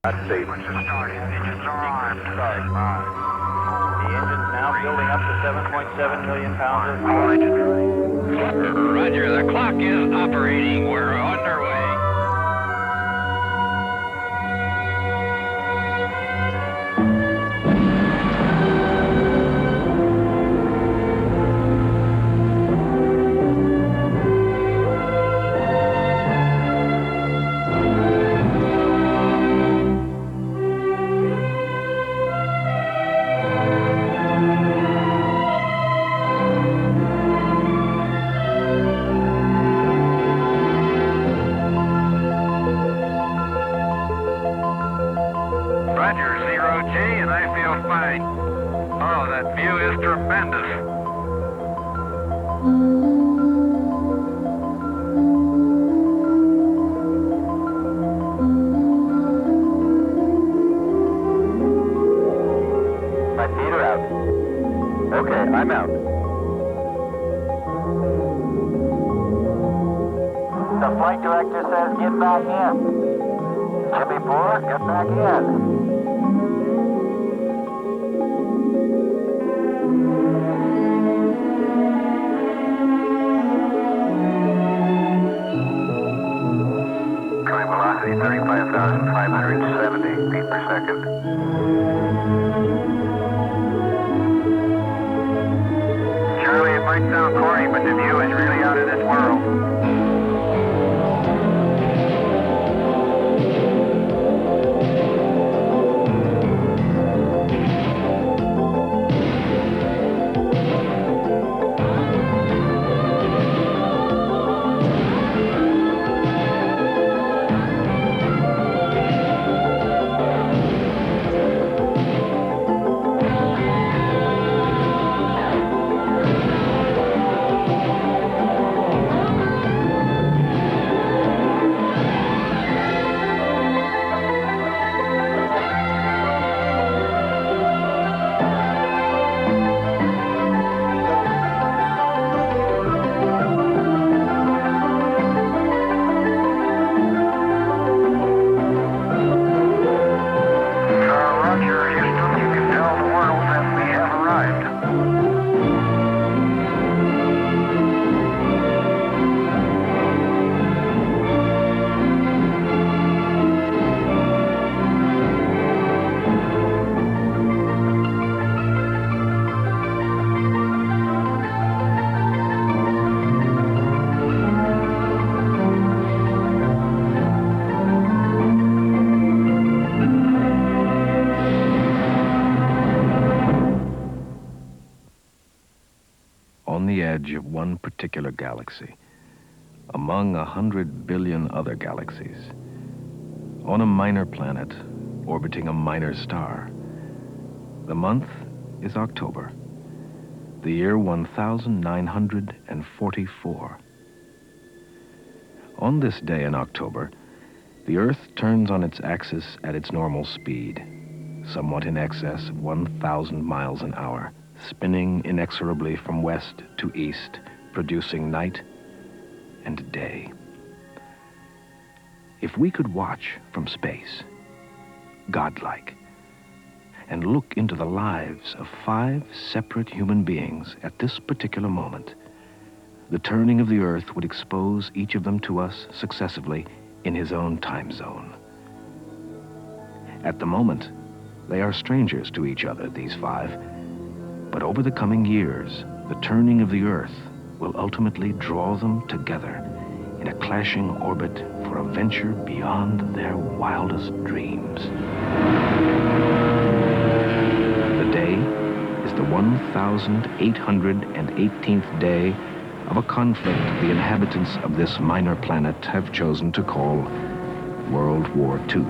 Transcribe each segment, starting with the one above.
Engines are on. The engine's now building up to 7.7 million pounds of power. Roger, the clock is operating. We're underway. Of one particular galaxy, among 100 billion other galaxies, on a minor planet orbiting a minor star. The month is October, the year 1944. On this day in October, the Earth turns on its axis at its normal speed, somewhat in excess of 1,000 miles an hour, spinning inexorably from west to east, producing night and day. If we could watch from space, godlike, and look into the lives of 5 separate human beings at this particular moment, the turning of the Earth would expose each of them to us successively in his own time zone. At the moment, they are strangers to each other, these 5, but over the coming years, the turning of the Earth will ultimately draw them together in a clashing orbit for a venture beyond their wildest dreams. The day is the 1,818th day of a conflict the inhabitants of this minor planet have chosen to call World War II.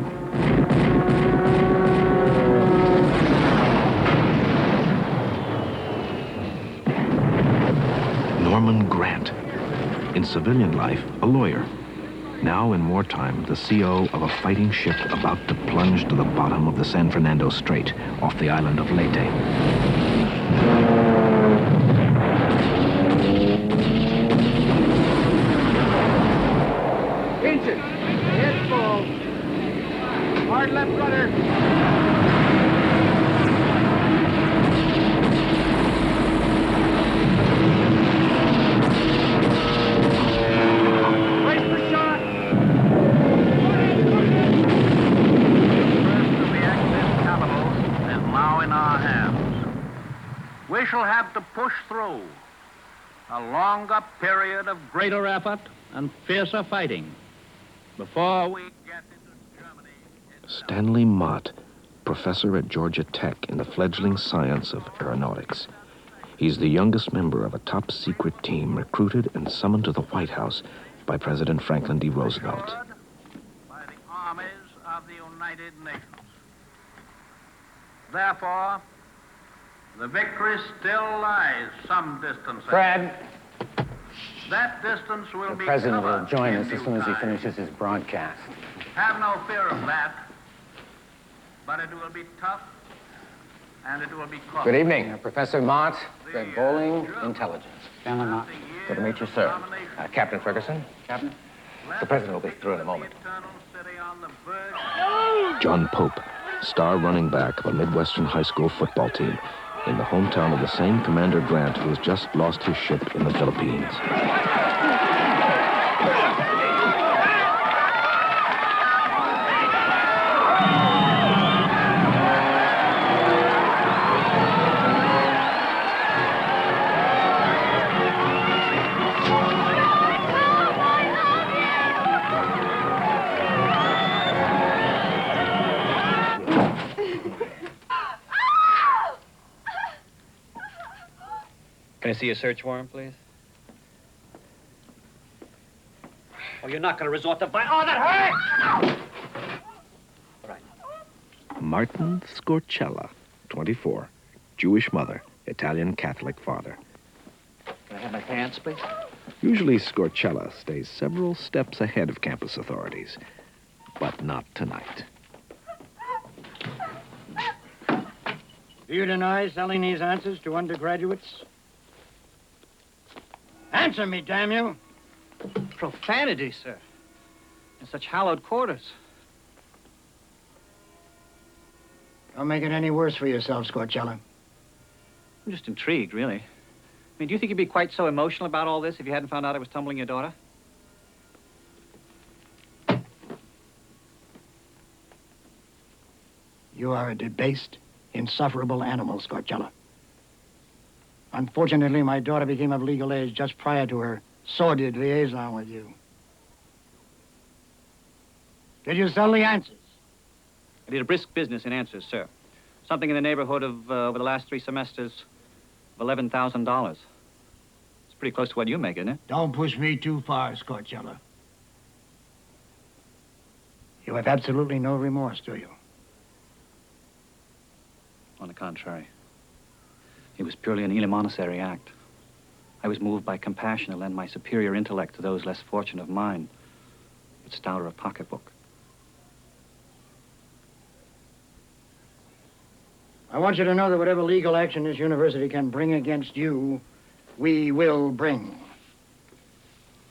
Norman Grant, in civilian life, a lawyer. Now in wartime, the CO of a fighting ship about to plunge to the bottom of the San Fernando Strait off the island of Leyte. Engine, head full. Hard left rudder. Brace for shot. First of the Axis capitals is now in our hands. We shall have to push through a longer period of greater effort and fiercer fighting before we get into Germany. Stanley Mott, professor at Georgia Tech in the fledgling science of aeronautics. He's the youngest member of a top-secret team recruited and summoned to the White House by President Franklin D. Roosevelt. By the armies of the United Nations. Therefore, the victory still lies some distance ahead. Fred, That distance will the be president will covered join in us as due soon as he time. finishes his broadcast. Have no fear of that. But it will be tough, and it will be close. Good evening, Professor Mott, Fred The, Bowling, Germans, Intelligence. after Good years to meet you, of sir. domination, Captain Ferguson. Captain? left The president will be through in a the moment. eternal city on the verge. John Pope, star running back of a Midwestern high school football team in the hometown of the same Commander Grant who has just lost his ship in the Philippines. Can I see your search warrant, please? Oh, you're not going to resort to violence. Oh, that hurt! All right. Martin Scorcella, 24, Jewish mother, Italian Catholic father. Can I have my pants, please? Usually Scorcella stays several steps ahead of campus authorities, but not tonight. Do you deny selling these answers to undergraduates? Answer me, damn you! Profanity, sir. In such hallowed quarters. Don't make it any worse for yourself, Scorcella. I'm just intrigued, really. I mean, do you think you'd be quite so emotional about all this if you hadn't found out I was tumbling your daughter? You are a debased, insufferable animal, Scorcella. Unfortunately, my daughter became of legal age just prior to her sordid liaison with you. Did you sell the answers? I did a brisk business in answers, sir. Something in the neighborhood of, over the last 3 semesters, of $11,000. It's pretty close to what you make, isn't it? Don't push me too far, Scorcella. You have absolutely no remorse, do you? On the contrary. It was purely an eleemosynary act. I was moved by compassion to lend my superior intellect to those less fortunate of mine, but stouter of pocketbook. I want you to know that whatever legal action this university can bring against you, we will bring.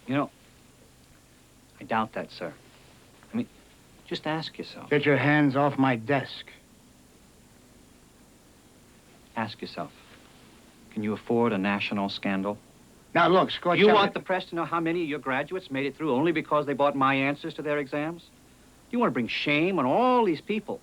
You know, I doubt that, sir. I mean, just ask yourself. Get your hands off my desk. Ask yourself. Can you afford a national scandal? Now, look, Scorcella... Do you want the press to know how many of your graduates made it through only because they bought my answers to their exams? Do you want to bring shame on all these people,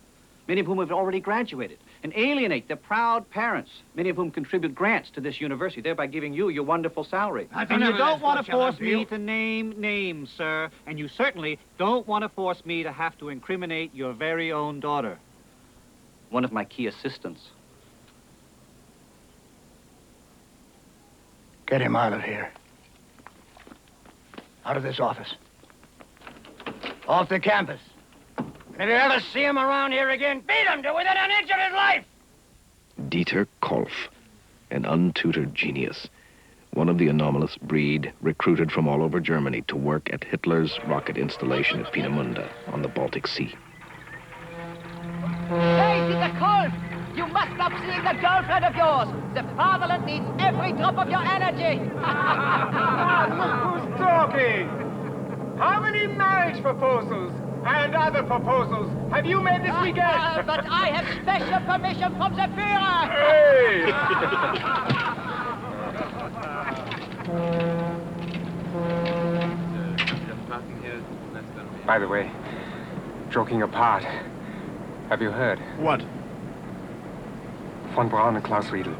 many of whom have already graduated, and alienate their proud parents, many of whom contribute grants to this university, thereby giving you your wonderful salary? I And you don't want to force me me to name names, sir, and you certainly don't want to force me to have to incriminate your very own daughter, one of my key assistants. Get him out of here. Out of this office. Off the campus. And if you ever see him around here again, beat him to within an inch of his life! Dieter Kolff, an untutored genius, one of the anomalous breed recruited from all over Germany to work at Hitler's rocket installation at Peenemünde on the Baltic Sea. Hey, Dieter Kolff! You must stop seeing that girlfriend of yours! The fatherland needs every drop of your energy! Look who's talking! How many marriage proposals And other proposals. Have you made this weekend? But I have special permission from the Führer. Hey! By the way, joking apart, have you heard? What? Von Braun and Klaus Riedel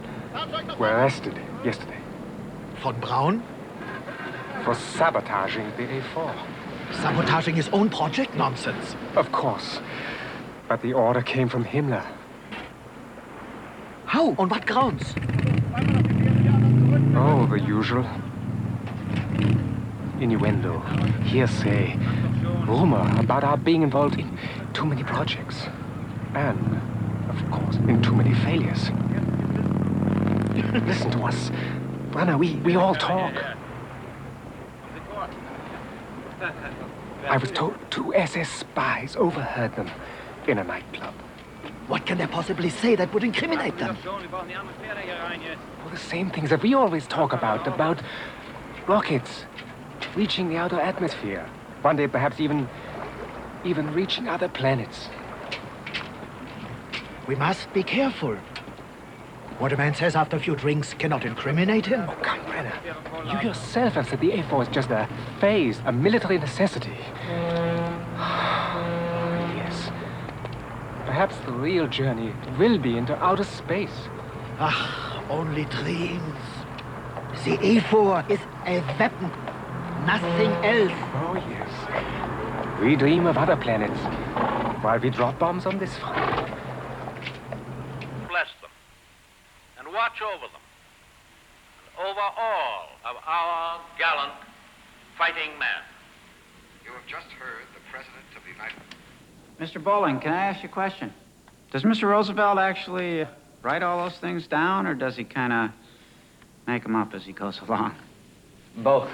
were arrested yesterday. Von Braun? For sabotaging the A4. Sabotaging his own project? Nonsense. Of course. But the order came from Himmler. How? On what grounds? Oh, the usual. Innuendo, hearsay, rumor about our being involved in too many projects. And, of course, in too many failures. Listen to us. Brenner, we all talk. I was told 2 SS spies overheard them in a nightclub. What can they possibly say that would incriminate them? Well, the same things that we always talk about rockets reaching the outer atmosphere. One day, perhaps even reaching other planets. We must be careful. What a man says after a few drinks cannot incriminate him. Oh, come, Brenner. You yourself have said the A4 is just a phase, a military necessity. Yes. Perhaps the real journey will be into outer space. Ah, only dreams. The A4 is a weapon. Nothing else. Oh, yes. We dream of other planets while we drop bombs on this front. Bless them and watch over them and over all of our gallant fighting men. You have just heard the President of the United Mr. Bowling, can I ask you a question? Does Mr. Roosevelt actually write all those things down, or does he kind of make them up as he goes along? Both.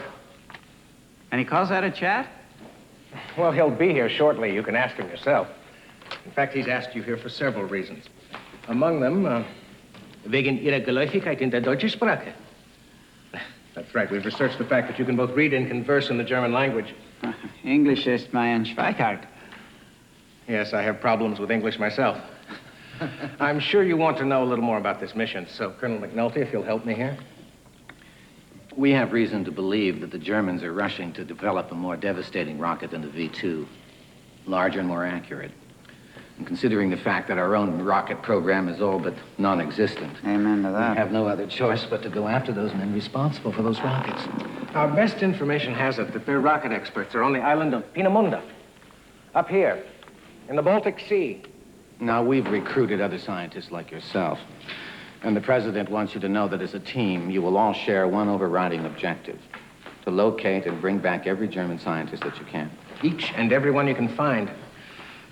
And he calls that a chat? Well, he'll be here shortly. You can ask him yourself. In fact, he's asked you here for several reasons. Among them, wegen Ihrer Geläufigkeit in der deutschen Sprache. That's right. We've researched the fact that you can both read and converse in the German language. English ist mein Schweighart. Yes, I have problems with English myself. I'm sure you want to know a little more about this mission, so Colonel McNulty, if you'll help me here. We have reason to believe that the Germans are rushing to develop a more devastating rocket than the V2, larger and more accurate. And considering the fact that our own rocket program is all but non-existent, amen to that. We have no other choice but to go after those men responsible for those rockets. Our best information has it that their rocket experts are on the island of Peenemünde, up here, in the Baltic Sea. Now, we've recruited other scientists like yourself. And the President wants you to know that as a team, you will all share one overriding objective: to locate and bring back every German scientist that you can. Each and every one you can find.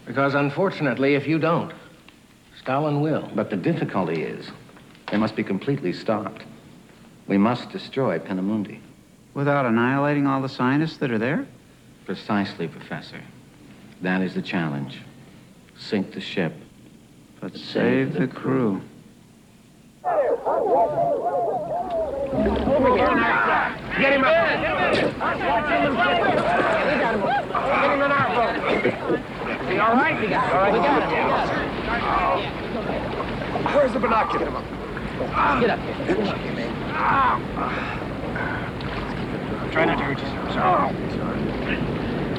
Because unfortunately, if you don't, Stalin will. But the difficulty is, they must be completely stopped. We must destroy Peenemünde. Without annihilating all the scientists that are there? Precisely, Professor. That is the challenge. Sink the ship, but save the crew. Over here, get him up. Get him in our boat. Is he all right? All right, we got him. Where's the binocular? Get up here. Try not to hurt yourself.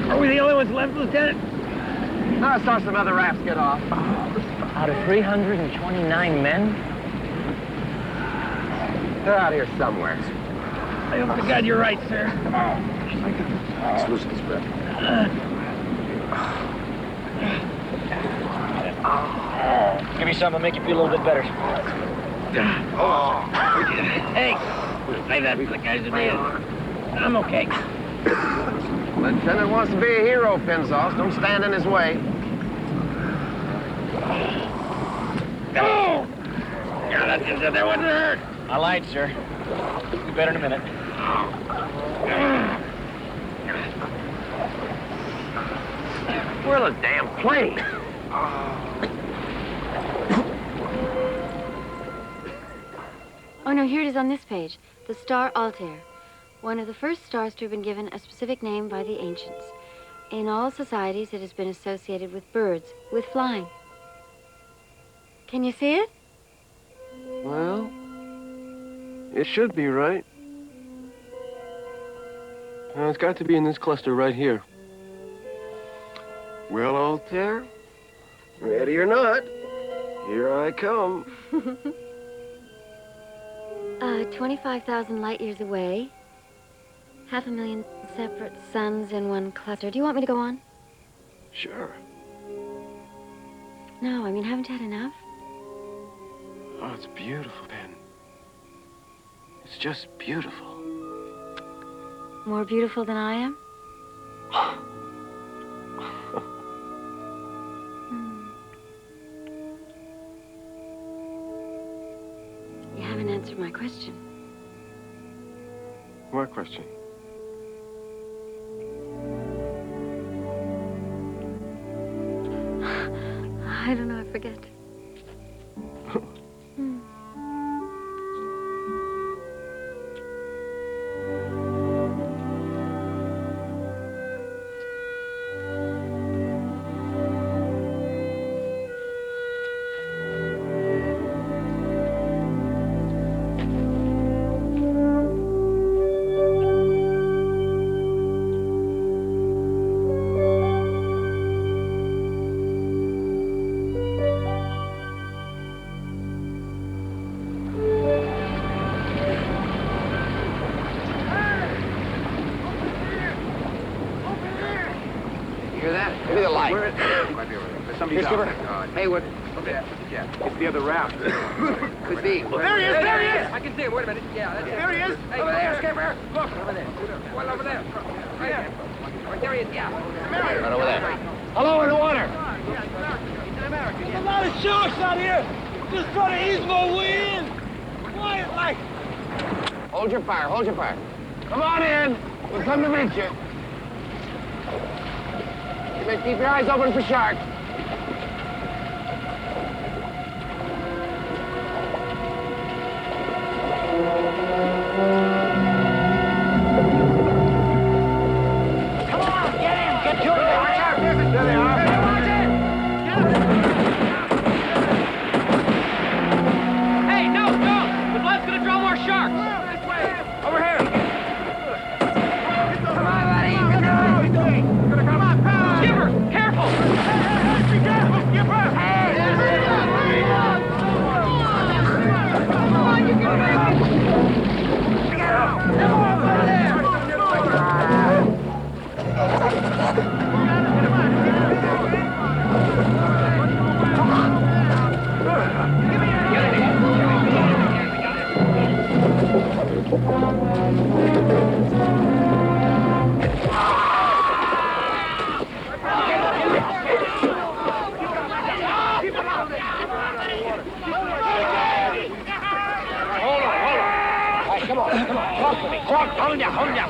Are we the only ones left, Lieutenant? No, I saw some other rafts get off. Out of 329 men? They're out here somewhere. I hope to God you're right, sir. Let's loosen his grip. Give me something to make you feel a little bit better. Hey, save that for the guys who did. I'm okay. Lieutenant wants to be a hero, Penzos. Don't stand in his way. Oh! Yeah, that's just it. That wasn't hurt. I lied, sir. Be better in a minute. We're the damn plane. Oh, no, here it is on this page. The star Altair. One of the first stars to have been given a specific name by the ancients. In all societies, it has been associated with birds, with flying. Can you see it? Well, it should be, right? It's got to be in this cluster right here. Well, Altair, ready or not, here I come. 25,000 light years away. 500,000 separate suns in one cluster. Do you want me to go on? Sure. No, I mean, haven't you had enough? Oh, it's beautiful, Pen. It's just beautiful. More beautiful than I am? You haven't answered my question. What question? I don't know, I forget. Here, Skipper. Hey, what? Okay. Yeah. It's the other raft. Could be. Well, there he is! There he is! I can see it. Wait a minute. Yeah, that's it. There he is! Hey, Over there, Skipper. Look. Over there. Well, over there. Right there. Right there he is. Yeah. Right over there. Hello in the water. There's a lot of sharks out here. Just trying to ease my way in. Quiet like. Hold your fire. Hold your fire. Come on in. We'll come to meet you. You may keep your eyes open for sharks.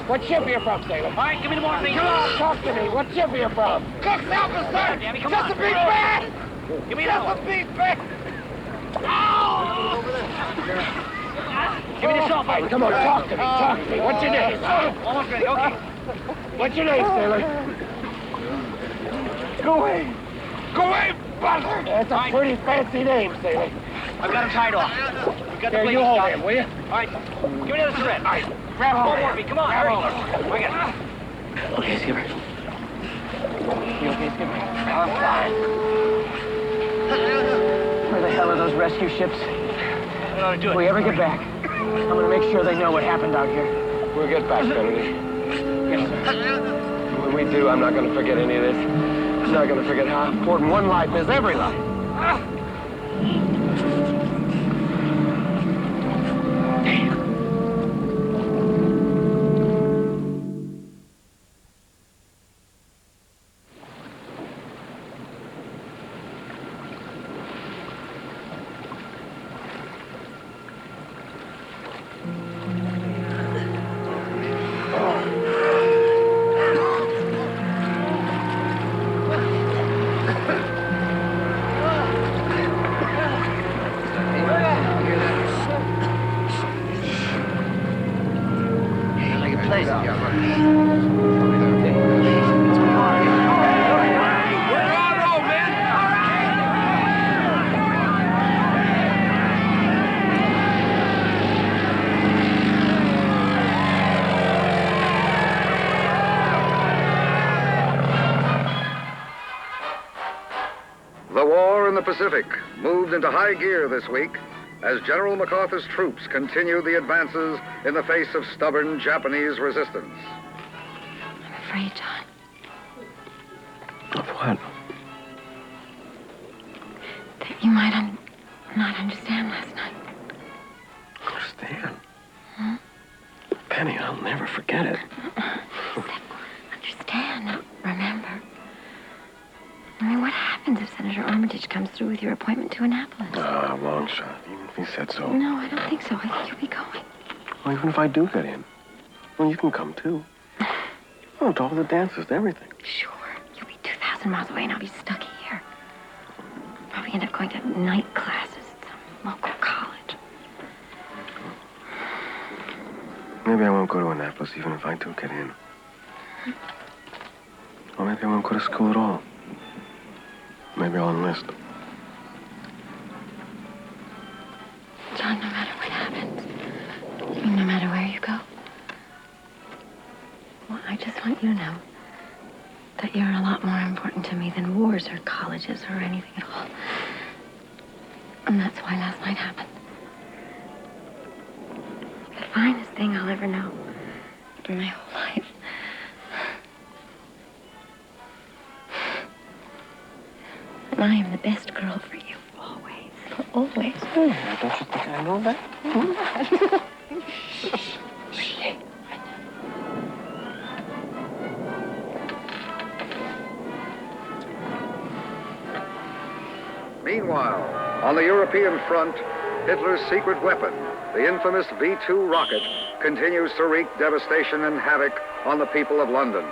What ship are you from, sailor? All right, give me the morning. Come on, talk to me. What ship are you from? Cook's officer! Just a big bat! Give me that one. Just a big bat! Give me the cell phone. Come on, talk to me. Talk to me. What's your name? Almost ready. Okay. What's your name, sailor? Go away. Go away, buster! That's a pretty fancy name, sailor. I've got him tied off. There, you hold him, will you? All right. Give me another thread. All right. Grab hold. Come on, Grab hurry. hold. I got it. Okay, Skipper. You okay, Skipper? I'm fine. Where the hell are those rescue ships? If we ever get back, I'm gonna make sure they know what happened out here. We'll get back, Kennedy. Yes, sir. When we do, I'm not going to forget any of this. I'm not going to forget how important one life is, every life. The war in the Pacific moved into high gear this week as General MacArthur's troops continued the advances in the face of stubborn Japanese resistance. I'm afraid, John. Of what? That you might not understand last night. Understand? Hmm? Penny, I'll never forget it. Understand, not remember. I mean, what happens if Senator Armitage comes through with your appointment to Annapolis? Ah, long shot, even if he said so. No, I don't think so. I think you'll be going. Well, even if I do get in, well, you can come too. Oh, to all the dances, to everything. Sure. You'll be 2,000 miles away and I'll be stuck here. Probably end up going to night classes at some local college. Maybe I won't go to Annapolis even if I do get in. Or maybe I won't go to school at all. Maybe I'll enlist. John, no matter what happens, I mean, no matter where you go, well, I just want you to know that you're a lot more important to me than wars or colleges or anything at all. And that's why last night happened. The finest thing I'll ever know in my whole life. And I am the best girl for you, always. For always. Don't you think I know that? Meanwhile, on the European front, Hitler's secret weapon, the infamous V2 rocket, continues to wreak devastation and havoc on the people of London.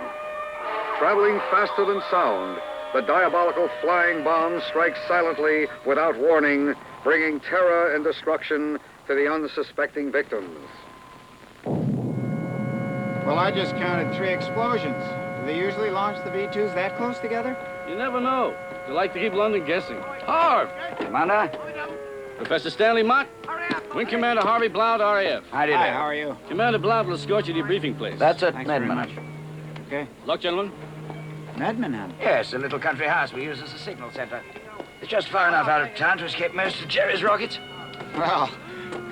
Traveling faster than sound, the diabolical flying bomb strikes silently without warning, bringing terror and destruction to the unsuspecting victims. Well, I just counted 3 explosions. Do they usually launch the V2s that close together? You never know. They like to keep London guessing. Harv! Commander? Professor Stanley Mott? Wing Commander Harvey Blount, RAF. Hi, how are you? Commander Blount will escort you to your briefing place. That's it, Medman. Okay. Luck, gentlemen. Medman, huh? Yes, a little country house we use as a signal center. It's just far enough out of town to escape most of Jerry's rockets. Well,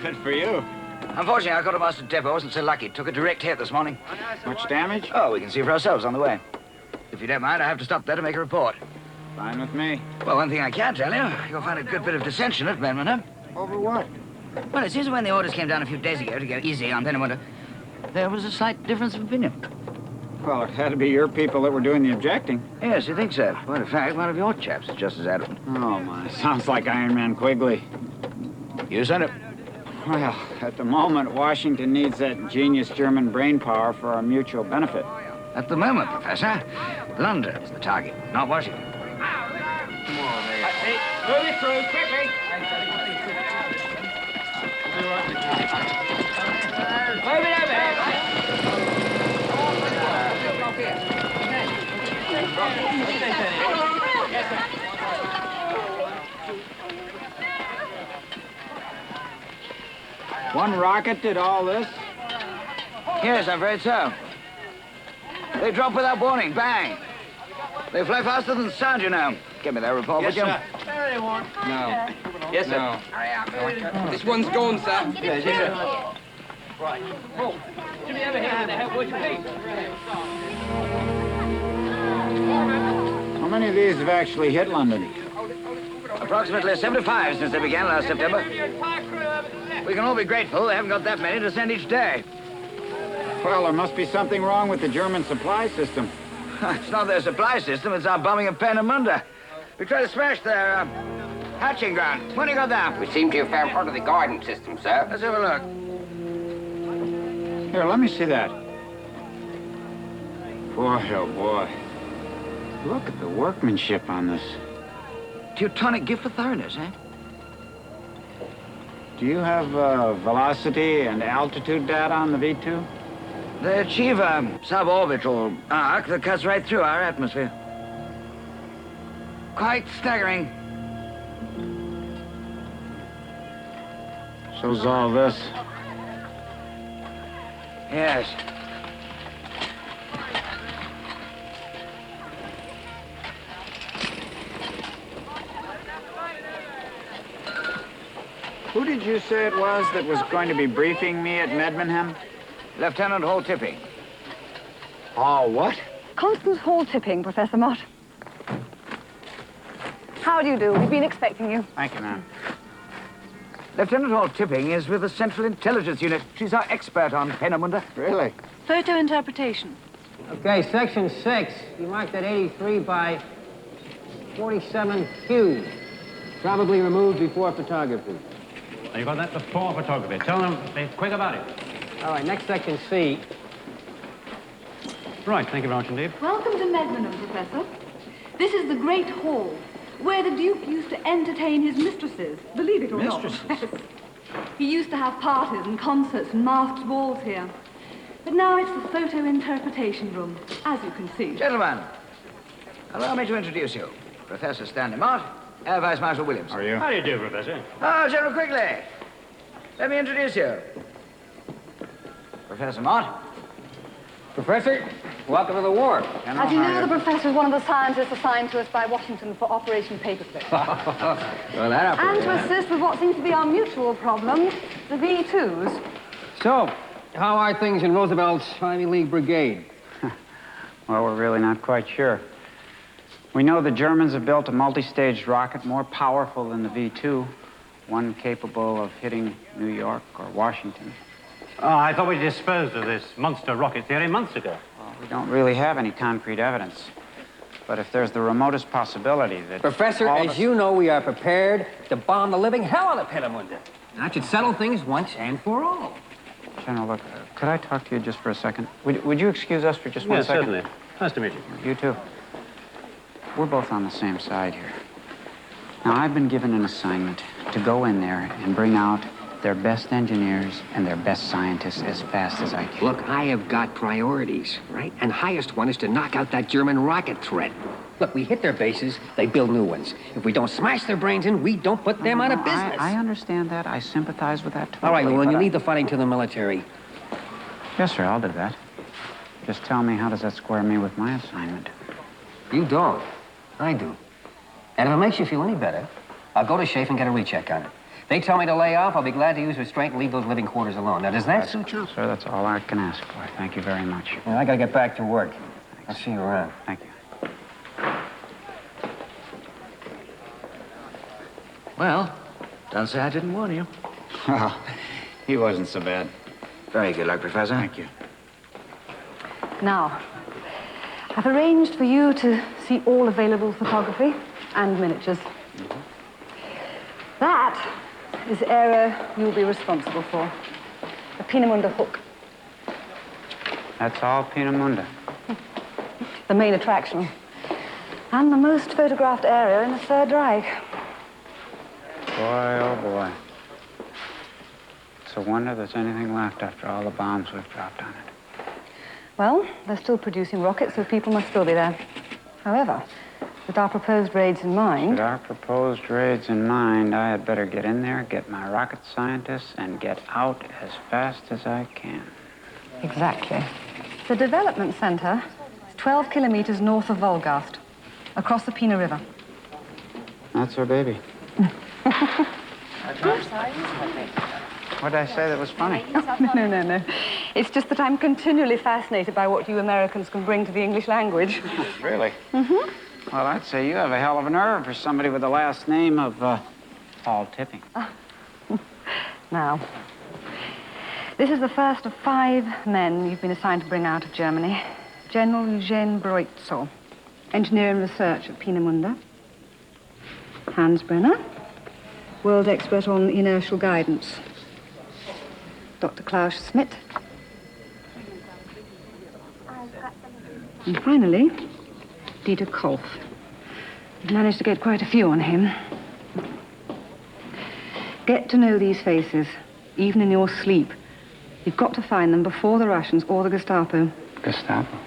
good for you. Unfortunately, our quartermaster depot wasn't so lucky. Took a direct hit this morning. Much damage? Oh, we can see for ourselves on the way. If you don't mind, I have to stop there to make a report. Fine with me. Well, one thing I can tell you, you'll find a good bit of dissension at Peenemünde. Over what? Well, it seems when the orders came down a few days ago to go easy on Peenemünde, there was a slight difference of opinion. Well, it had to be your people that were doing the objecting. Yes, you think so? Well, in fact, one of your chaps is just as adamant. Oh, my. Sounds like Iron Man Quigley. You sent it. Well, at the moment, Washington needs that genius German brain power for our mutual benefit. At the moment, Professor, London is the target, not Washington. Come on, man. Hey, move it through, quickly. Move it over One rocket did all this? Yes, I'm afraid so. They drop without warning. Bang. They fly faster than sound, you know. Give me that report, Yes, would you? sir. No. Yes, sir. No. This one's gone, sir. Yes, sir. Right. Oh, Jimmy, over here in the head. What's your feet? How many of these have actually hit London? Approximately 75 since they began last September. We can all be grateful they haven't got that many to send each day. Well, there must be something wrong with the German supply system. It's not their supply system, it's our bombing of Peenemünde. We tried to smash their hatching ground. When you got that? We seem to have found part of the guidance system, sir. Let's have a look. Here, let me see that. Boy, oh boy. Look at the workmanship on this. Teutonic gift for thoroughness, eh? Do you have velocity and altitude data on the V2? They achieve a suborbital arc that cuts right through our atmosphere. Quite staggering. So's all this. Yes. Who did you say it was that was going to be briefing me at Medmenham? Lieutenant Hall Tipping. Oh, what? Constance Hall Tipping, Professor Mott. How do you do? We've been expecting you. Thank you, ma'am. Lieutenant Hall Tipping is with the Central Intelligence Unit. She's our expert on Peenemünde. Really? Photo interpretation. Okay, section 6. You marked that 83 by 47Q. Probably removed before photography. You got that before photography. Tell them to be quick about it. All right, next section C. Right, thank you very much indeed. Welcome to Medmenham, Professor. This is the Great Hall, where the Duke used to entertain his mistresses, believe it or Mistresses? not. Yes. He used to have parties and concerts and masked balls here. But now it's the photo interpretation room, as you can see. Gentlemen, allow me to introduce you. Professor Stanley Mott, Air Vice Marshal Williams. How are you? How do you do, Professor? Oh, General Quigley. Let me introduce you. Professor Mott. Professor, welcome to the war. As you know, the professor is one of the scientists assigned to us by Washington for Operation Paperclip. Well, that And to assist with what seems to be our mutual problem, the V2s. So, how are things in Roosevelt's Ivy League Brigade? Well, we're really not quite sure. We know the Germans have built a multi-staged rocket more powerful than the V2, one capable of hitting New York or Washington. Oh, I thought we disposed of this monster rocket theory months ago. Well, we don't really have any concrete evidence. But if there's the remotest possibility that... Professor, as you know, we are prepared to bomb the living hell out of Peenemünde. That should settle things once and for all. General, look, could I talk to you just for a second? Would you excuse us for just one second? Certainly. Nice to meet you. You too. We're both on the same side here. Now, I've been given an assignment to go in there and bring out their best engineers and their best scientists as fast as I can. Look, I have got priorities, right? And highest one is to knock out that German rocket threat. Look, we hit their bases, they build new ones. If we don't smash their brains in, we don't put them out of business. I understand that. I sympathize with that, totally. All right, well, then you leave the fighting to the military. Yes, sir, I'll do that. Just tell me, how does that square me with my assignment? You don't. I do. And if it makes you feel any better, I'll go to Schaefer and get a recheck on it. They tell me to lay off, I'll be glad to use restraint and leave those living quarters alone. Now, does that suit you? Sir, that's all I can ask for. Thank you very much. Well, I gotta get back to work. I'll see you around. Thank you. Well, don't say I didn't warn you. Oh, he wasn't so bad. Very good luck, Professor. Thank you. Now, I've arranged for you to see all available photography and miniatures. That is the area you'll be responsible for. The Peenemünde hook. That's all Peenemünde. The main attraction. And the most photographed area in the Third Reich. Boy, oh boy. It's a wonder there's anything left after all the bombs we've dropped on it. Well, they're still producing rockets, so people must still be there. However, with our proposed raids in mind... With our proposed raids in mind, I had better get in there, get my rocket scientists, and get out as fast as I can. Exactly. The development center is 12 kilometers north of Wolgast, across the Peene River. That's our baby. What did I say that was funny? Oh, no. It's just that I'm continually fascinated by what you Americans can bring to the English language. Really? Mm-hmm. Well, I'd say you have a hell of a nerve for somebody with the last name of Hall Tipping. Now, this is the first of 5 men you've been assigned to bring out of Germany. General Eugene Breutzel, engineer and research at Peenemünde. Hans Brenner, world expert on inertial guidance. Dr. Klaus Schmidt. And finally, Dieter Kolf. You've managed to get quite a few on him. Get to know these faces, even in your sleep. You've got to find them before the Russians or the Gestapo. Gestapo?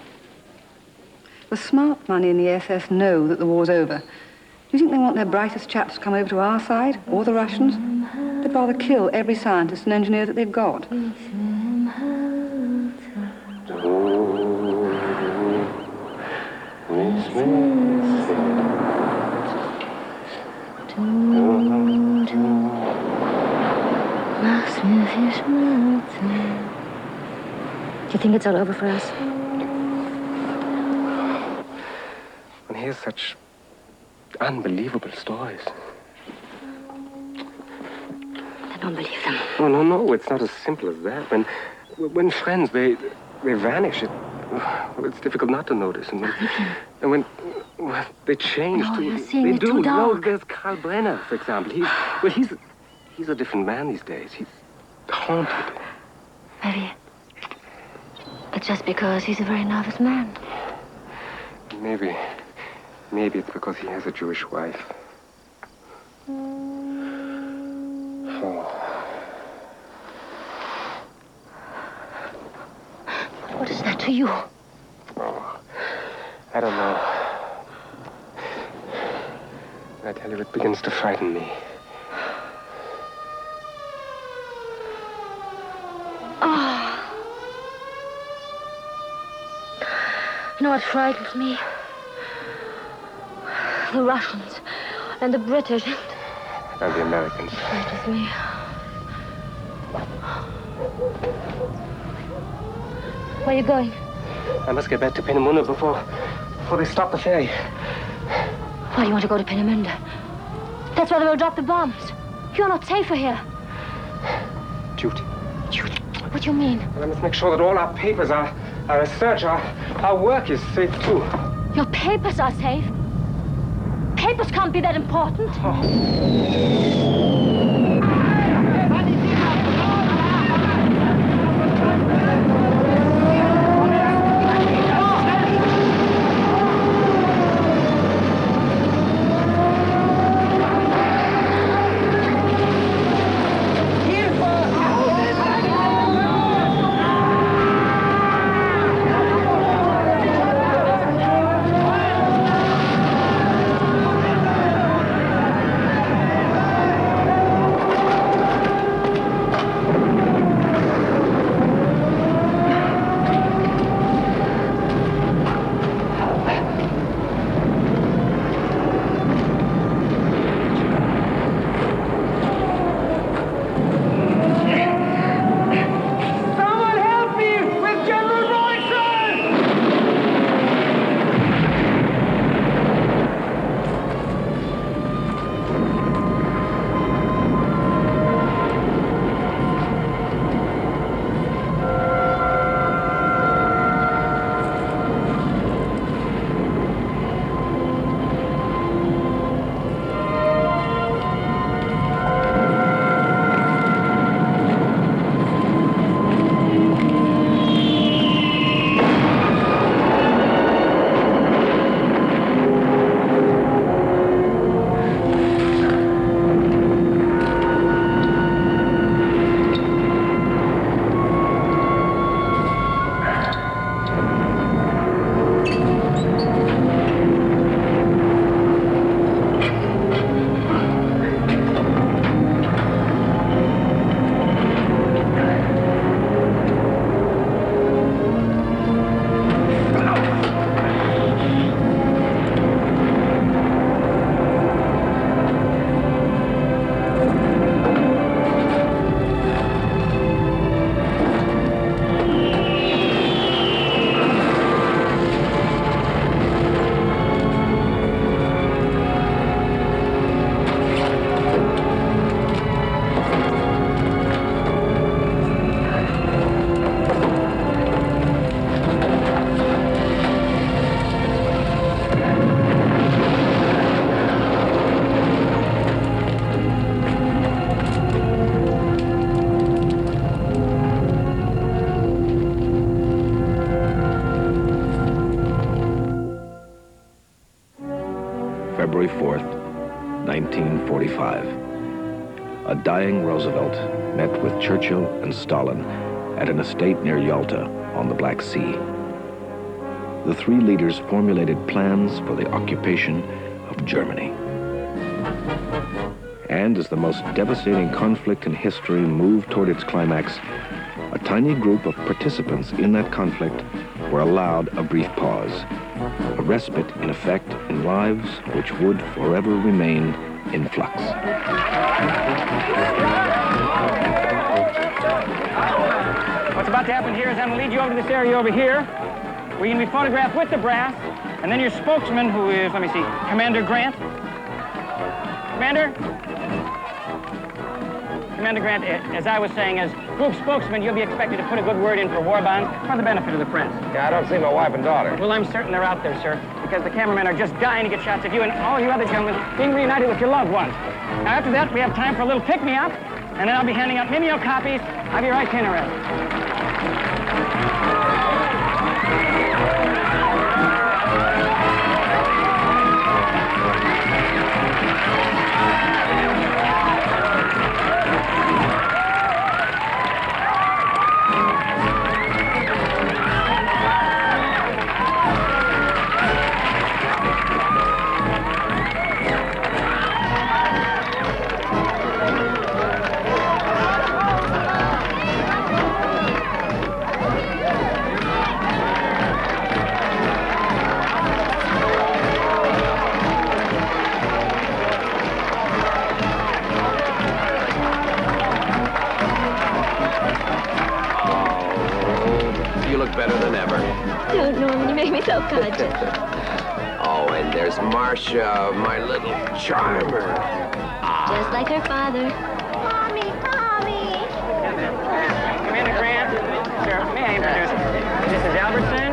The smart money in the SS know that the war's over. Do you think they want their brightest chaps to come over to our side, or the Russians? They'd rather kill every scientist and engineer that they've got. Do you think it's all over for us? One hears such unbelievable stories. I don't believe them. Oh, no, it's not as simple as that. When friends, they vanish, well, it's difficult not to notice. And when they change, no, too. You're seeing they it do. Too dark. No, there's Karl Brenner, for example. He's a different man these days. He's haunted. Maybe it's just because he's a very nervous man. Maybe it's because he has a Jewish wife. Oh. What is that to you? Oh, I don't know. I tell you, it begins to frighten me. Oh. You know what frightens me? The Russians and the British. And the Americans. Frightens me. Where are you going? I must get back to Peenemünde before they stop the ferry. Why do you want to go to Peenemünde? That's where they will drop the bombs. You're not safer here. Duty. Duty? What do you mean? And I must make sure that all our papers, our research, our work is safe, too. Your papers are safe? Papers can't be that important. Oh. February 4th, 1945. A dying Roosevelt met with Churchill and Stalin at an estate near Yalta on the Black Sea. The three leaders formulated plans for the occupation of Germany. And as the most devastating conflict in history moved toward its climax, a tiny group of participants in that conflict were allowed a brief pause, a respite, in effect, in lives which would forever remain in flux. about to happen here is I'm going to lead you over to this area over here, where you can be photographed with the brass, and then your spokesman, who is, let me see, Commander Grant. Commander Grant, as I was saying, as group spokesman, you'll be expected to put a good word in for war bonds for the benefit of the press. Yeah, I don't see my wife and daughter. Well, I'm certain they're out there, sir, because the cameramen are just dying to get shots of you and all you other gentlemen being reunited with your loved ones. Now, after that, we have time for a little pick-me-up, and then I'll be handing out mimeo copies of your itinerary. Better than ever. Don't, Norman, you make me self-conscious. Oh, and there's Marcia, my little charmer. Just like her father. Mommy, Mommy! Commander Grant, sir, may I introduce Mrs. Albertson?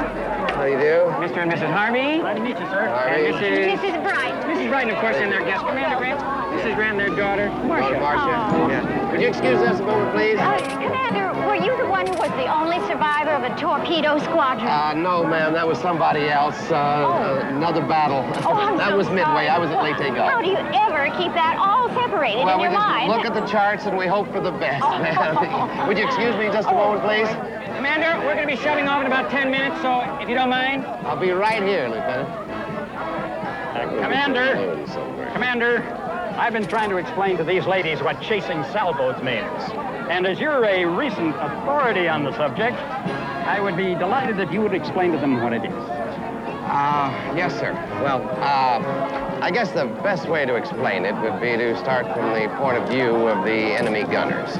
How do you do? Mr. and Mrs. Harvey. Glad to meet you, sir. Harvey. And Mrs. Bright. Mrs. Bright, of course, and their guest, Commander Grant. Mrs. Grant and their daughter, Marcia. Marcia. Yeah. Would you excuse us a moment, please? Commander, were you the one who was the only survivor of the torpedo squadron? No, ma'am. That was somebody else. Another battle. That was Midway. I was at late takeoff. How do you ever keep that all separated Well, in we your just mind? look at the charts and we hope for the best, ma'am. Would you excuse me just a moment, please? Commander, we're going to be shoving off in about 10 minutes, so if you don't mind. I'll be right here, Lieutenant. Commander, I've been trying to explain to these ladies what chasing salvos means. And as you're a recent authority on the subject, I would be delighted if you would explain to them what it is. Yes, sir. Well, I guess the best way to explain it would be to start from the point of view of the enemy gunners.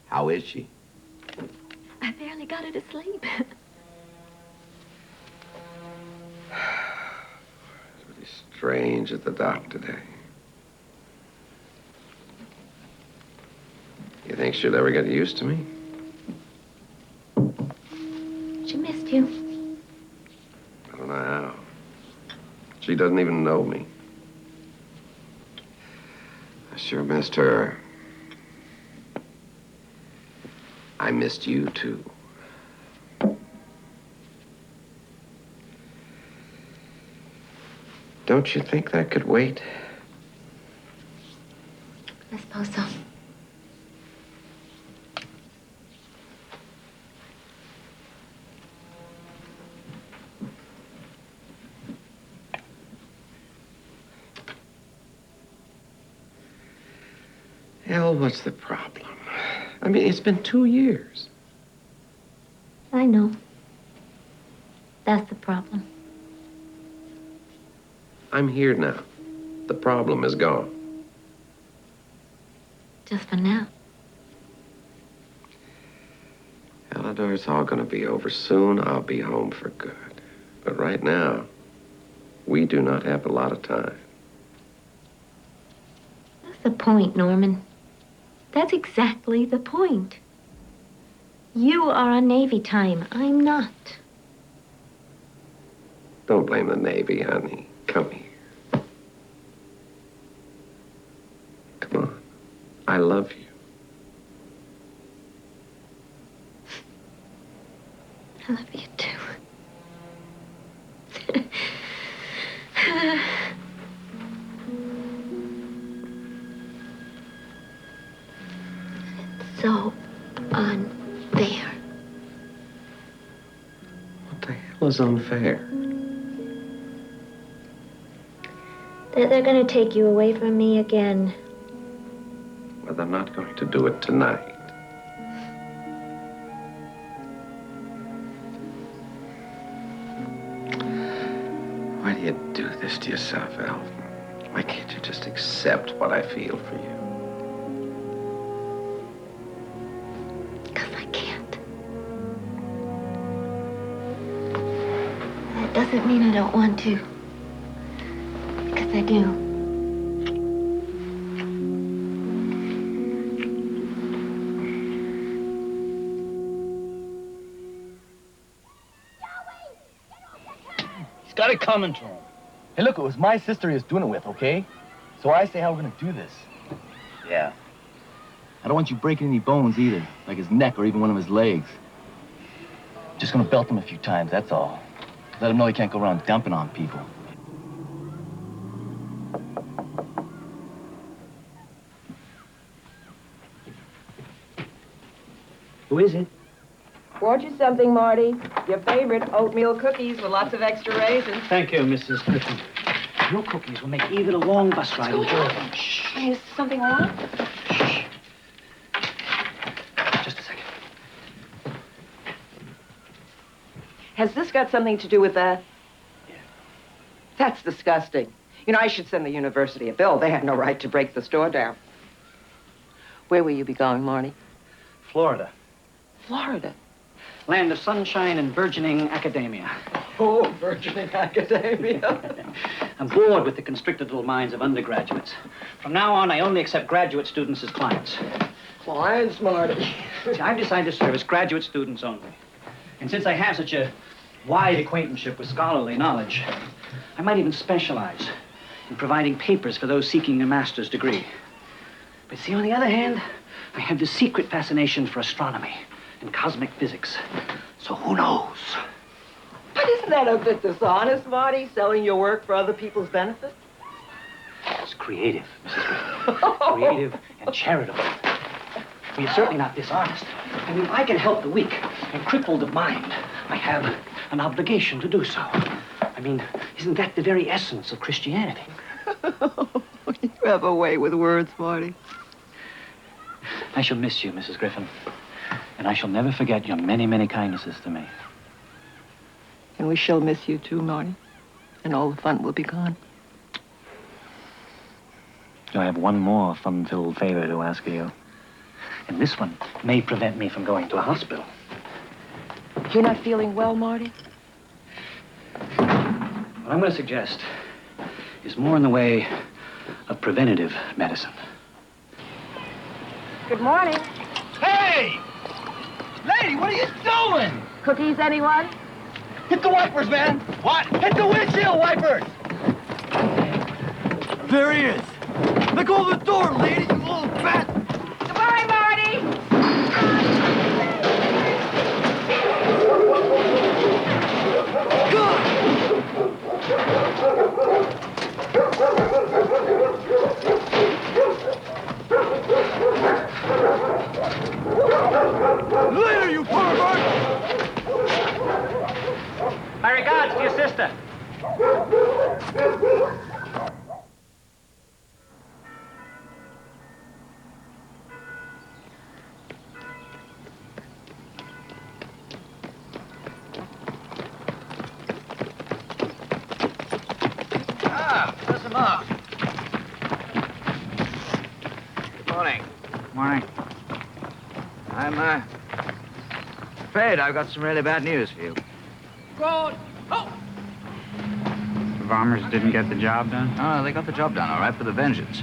How is she? I barely got her to sleep. It's really strange at the dock today. You think she'll ever get used to me? She missed you. I don't know how. She doesn't even know me. I sure missed her. I missed you, too. Don't you think that could wait? I suppose so. Hell, what's the problem? I mean, it's been 2 years. I know. That's the problem. I'm here now. The problem is gone. Just for now. Elidor, it's all gonna be over soon. I'll be home for good. But right now, we do not have a lot of time. That's the point, Norman. That's exactly the point. You are on Navy time. I'm not. Don't blame the Navy, honey. Come here. Come on. I love you. I love you too. It's so unfair. What the hell is unfair? That they're going to take you away from me again. Well, they're not going to do it tonight. Why do you do this to yourself, Alvin? Why can't you just accept what I feel for you? doesn't mean I don't want to. Because I do. He's got it coming to him. Hey, look, it was my sister he was doing it with, okay? So I say how we're gonna do this. Yeah. I don't want you breaking any bones either, like his neck or even one of his legs. Just gonna belt him a few times, that's all. Let him know he can't go around dumping on people. Who is it? Brought you something, Marty. Your favorite oatmeal cookies with lots of extra raisins. Thank you, Mrs. Griffin. Your cookies will make even a long bus ride enjoyable. Shh. Is something wrong? Shh. Just a second. Has this got something to do with that? Yeah. That's disgusting. You know, I should send the university a bill. They have no right to break the store down. Where will you be going, Marty? Florida. Florida? Land of sunshine and burgeoning academia. Oh, burgeoning academia. I'm bored with the constricted little minds of undergraduates. From now on, I only accept graduate students as clients. Clients, Marty. See, I've decided to service graduate students only. And since I have such a wide acquaintanceship with scholarly knowledge, I might even specialize in providing papers for those seeking a master's degree. But see, on the other hand, I have this secret fascination for astronomy and cosmic physics. So who knows? But isn't that a bit dishonest, Marty, selling your work for other people's benefit? It's creative, Mrs. Griffin. Creative and charitable. I mean, it's certainly not dishonest. I mean, I can help the weak and crippled of mind. I have an obligation to do so. I mean, isn't that the very essence of Christianity? You have a way with words, Marty. I shall miss you, Mrs. Griffin. And I shall never forget your many, many kindnesses to me. And we shall miss you too, Marty. And all the fun will be gone. I have one more fun-filled favor to ask of you. And this one may prevent me from going to a hospital. You're not feeling well, Marty? What I'm going to suggest is more in the way of preventative medicine. Good morning. Hey! Lady, what are you doing? Cookies, anyone? Hit the wipers, man! What? Hit the windshield wipers! There he is! Let go of the door, lady, you little fat! Goodbye, Marty! Later, you pervert! My regards to your sister. Press him up. Good morning. Morning. I'm, afraid I've got some really bad news for you. The bombers didn't get the job done? Oh, they got the job done, all right, with a vengeance.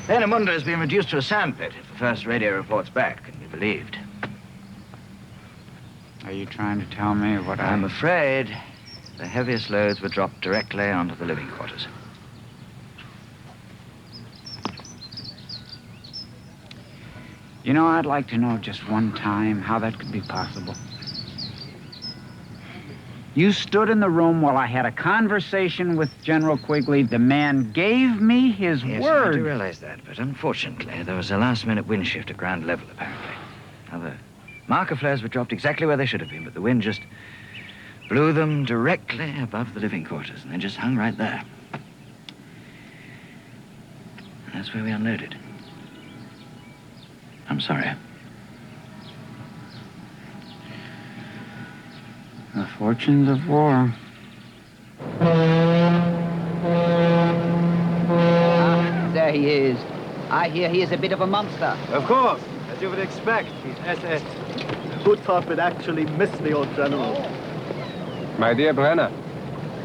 Peenemünde has been reduced to a sandpit, if the first radio reports back can be believed. Are you trying to tell me what I'm afraid the heaviest loads were dropped directly onto the living quarters. You know, I'd like to know just one time how that could be possible. You stood in the room while I had a conversation with General Quigley. The man gave me his word. I do realize that, but unfortunately, there was a last-minute wind shift at ground level, apparently. Now, the marker flares were dropped exactly where they should have been, but the wind just blew them directly above the living quarters, and they just hung right there. And that's where we unloaded. I'm sorry. The fortunes of war. There he is. I hear he is a bit of a monster. Of course, as you would expect. He's SS. Who thought we'd actually miss the old general? My dear Brenner,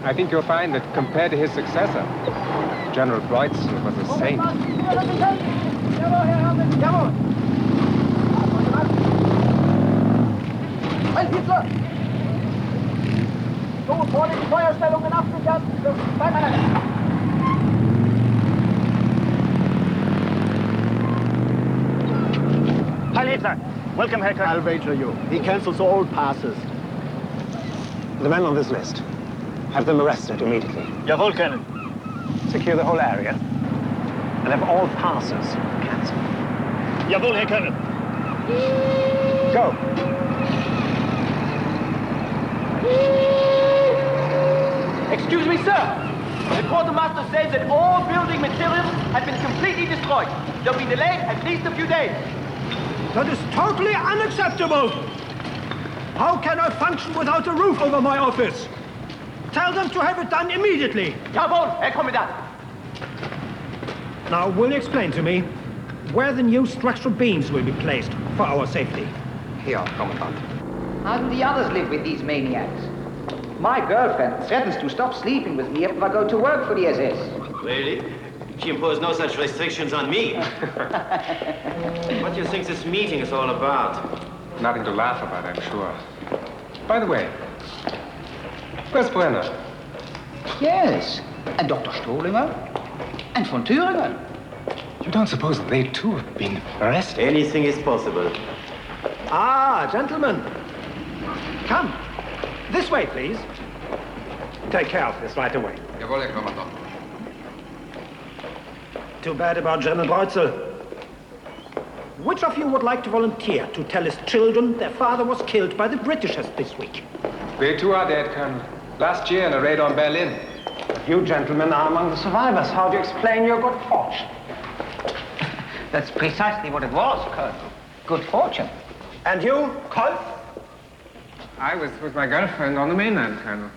I think you'll find that compared to his successor, General Breutzel was a saint. Heil Hitler! So, vor den Feuerstellungen absichern. Bei meiner... Heil Hitler! Welcome, Herr Colonel. I'll wager you. He cancels all passes. The men on this list, have them arrested immediately. Jawohl, Colonel. Secure the whole area and have all passes cancelled. Jawohl, Herr Colonel. Go. Excuse me, sir. The quartermaster says that all building materials have been completely destroyed. They'll be delayed at least a few days. That is totally unacceptable! How can I function without a roof over my office? Tell them to have it done immediately. Jawohl, Herr Kommandant. Now, will you explain to me where the new structural beams will be placed for our safety? Here, Commandant. How do the others live with these maniacs? My girlfriend threatens to stop sleeping with me if I go to work for the SS. Really? She imposed no such restrictions on me. What do you think this meeting is all about? Nothing to laugh about, I'm sure. By the way, where's Brenner? Yes, and Dr. Stolinger, and von Thüringen. You don't suppose they too have been arrested? Anything is possible. Ah, gentlemen. Come. This way, please. Take care of this right away. Jawohl, Herr Kommandant. Too bad about General Breutzel. Which of you would like to volunteer to tell his children their father was killed by the Britishers this week? They too are dead, Colonel. Last year in a raid on Berlin. You gentlemen are among the survivors. How do you explain your good fortune? That's precisely what it was, Colonel. Good fortune. And you, Kolf? I was with my girlfriend on the mainland, Colonel.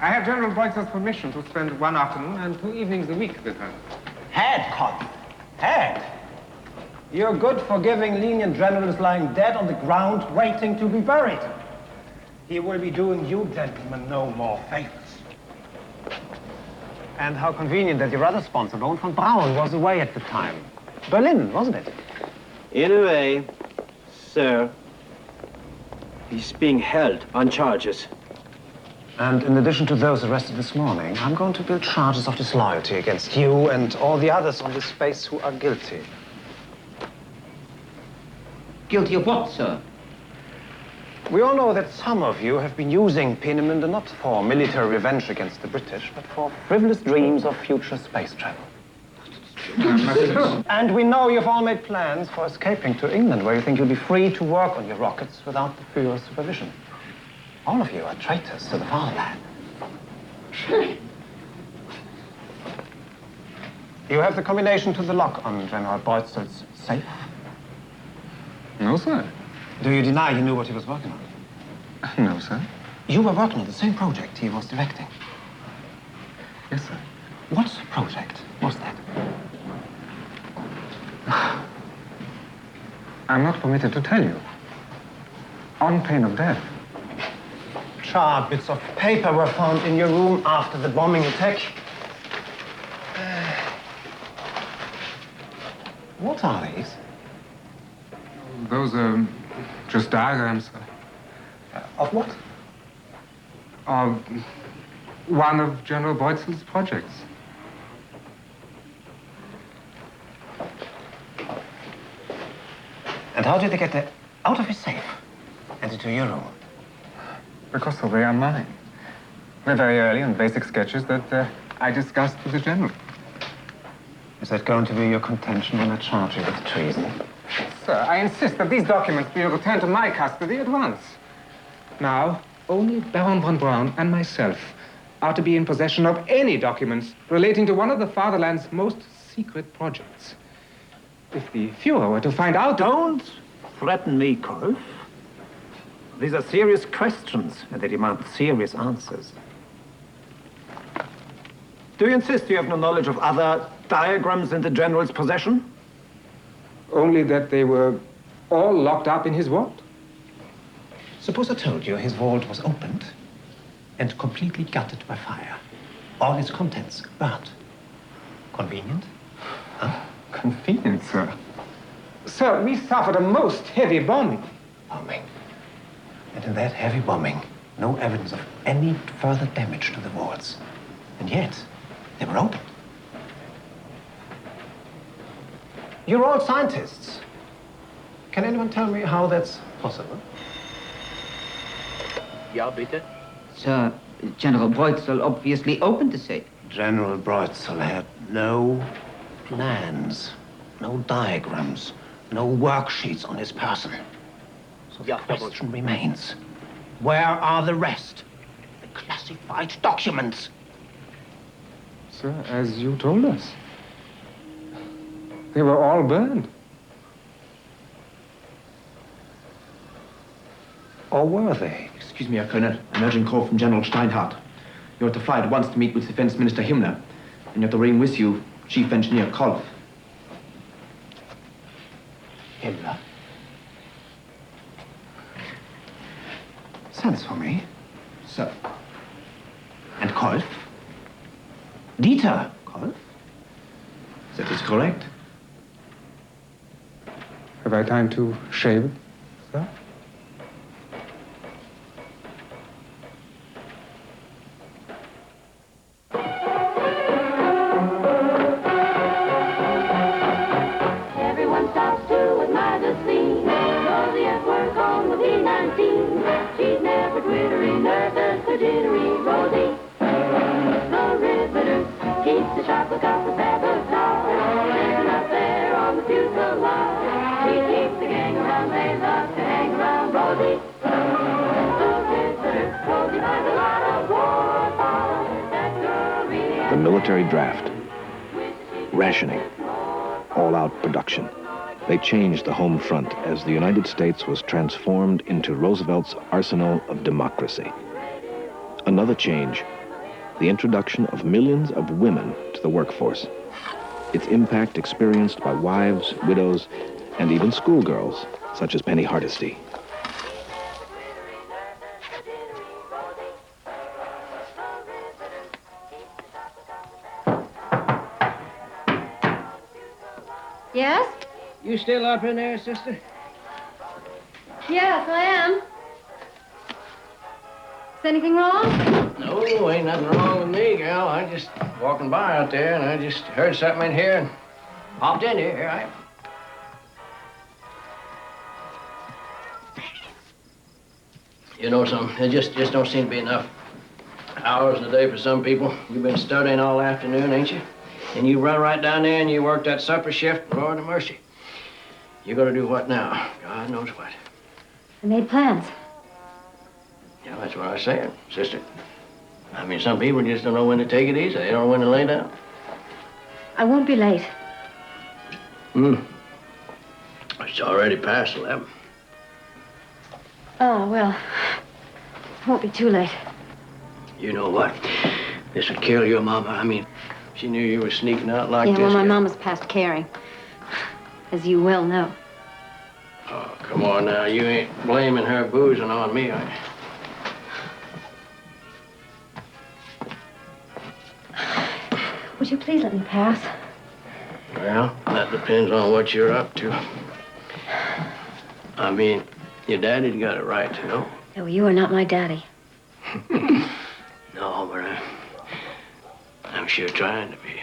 I have General Breutzel's permission to spend one afternoon and 2 evenings a week with her. Had, Kolf. Had. You're good for giving lenient generals lying dead on the ground waiting to be buried. He will be doing you gentlemen no more favors. And how convenient that your other sponsor, Baron von Braun, was away at the time. Berlin, wasn't it? In a way, sir. He's being held on charges. And in addition to those arrested this morning, I'm going to build charges of disloyalty against you and all the others on this space who are guilty. Guilty of what, sir? We all know that some of you have been using Peenemünde not for military revenge against the British, but for frivolous dreams of future space travel. And we know you've all made plans for escaping to England, where you think you'll be free to work on your rockets without the Führer's supervision. All of you are traitors to the fatherland. You have the combination to the lock on General Breutzel's safe? No, sir. Do you deny you knew what he was working on? No, sir. You were working on the same project he was directing? Yes, sir. What project was that? I'm not permitted to tell you. On pain of death. Charred bits of paper were found in your room after the bombing attack. What are these? Those are just diagrams. Of what? Of one of General Breutzel's projects. And how did they get out of his safe and into your room? Because they are mine. They're very early and basic sketches that I discussed with the General. Is that going to be your contention when I charge you with treason? Sir, I insist that these documents be returned to my custody at once. Now, only Baron von Braun and myself are to be in possession of any documents relating to one of the fatherland's most secret projects. If the Führer were to find out... Don't threaten me, Kolf. These are serious questions, and they demand serious answers. Do you insist you have no knowledge of other diagrams in the General's possession? Only that they were all locked up in his vault. Suppose I told you his vault was opened and completely gutted by fire. All its contents burnt. Convenient? Huh? Convenient, sir. Sir, we suffered a most heavy bombing. Bombing? And in that heavy bombing, no evidence of any further damage to the vaults. And yet, they were opened. You're all scientists. Can anyone tell me how that's possible? Ja, bitte. Sir, General Breutzel obviously opened the safe. General Breutzel had no plans, no diagrams, no worksheets on his person. So the question remains, where are the rest? The classified documents? Sir, as you told us. They were all burned. Or were they? Excuse me, Herr Colonel. An urgent call from General Steinhardt. You are to fly at once to meet with Defense Minister Himmler. And you have to bring with you Chief Engineer Kolf. Himmler? Sends for me? Sir. And Kolf? Dieter Kolf? That is correct. Have I time to shave it, sir? Everyone stops to admire the scene. Rosie at work on the B-19. She's never twittery, nervous or jittery. Rosie, the riveter, keeps a sharp lookout for sabotage. Sitting up there on the fuselage. She keeps the gang around, they love to hang around. Rosie, the riveter, Rosie finds a lot of war fun. That girl really The military draft, rationing, all-out production. They changed the home front as the United States was transformed into Roosevelt's arsenal of democracy. Another change, the introduction of millions of women to the workforce. Its impact experienced by wives, widows, and even schoolgirls, such as Penny Hardesty. Yes? You still up in there, sister? Yes, I am. Is anything wrong? No, ain't nothing wrong with me, gal. I just walking by out there, and I just heard something in here and popped in here. Here I am. You know something? There just don't seem to be enough hours in the day for some people. You've been studying all afternoon, ain't you? And you run right down there and you work that supper shift, Lord have mercy. You're gonna do what now? God knows what. I made plans. Yeah, that's what I was saying, sister. I mean, some people just don't know when to take it easy. They don't know when to lay down. I won't be late. It's already past 11. Oh, well, it won't be too late. You know what? This would kill your mama. I mean, if she knew you were sneaking out like Yeah, this. well, my mama's past caring, as you well know. Oh, come on now. You ain't blaming her boozing on me, are you? Would you please let me pass? Well, that depends on what you're up to. I mean, your daddy's got a right to know. No, you are not my daddy. No, but I'm sure trying to be.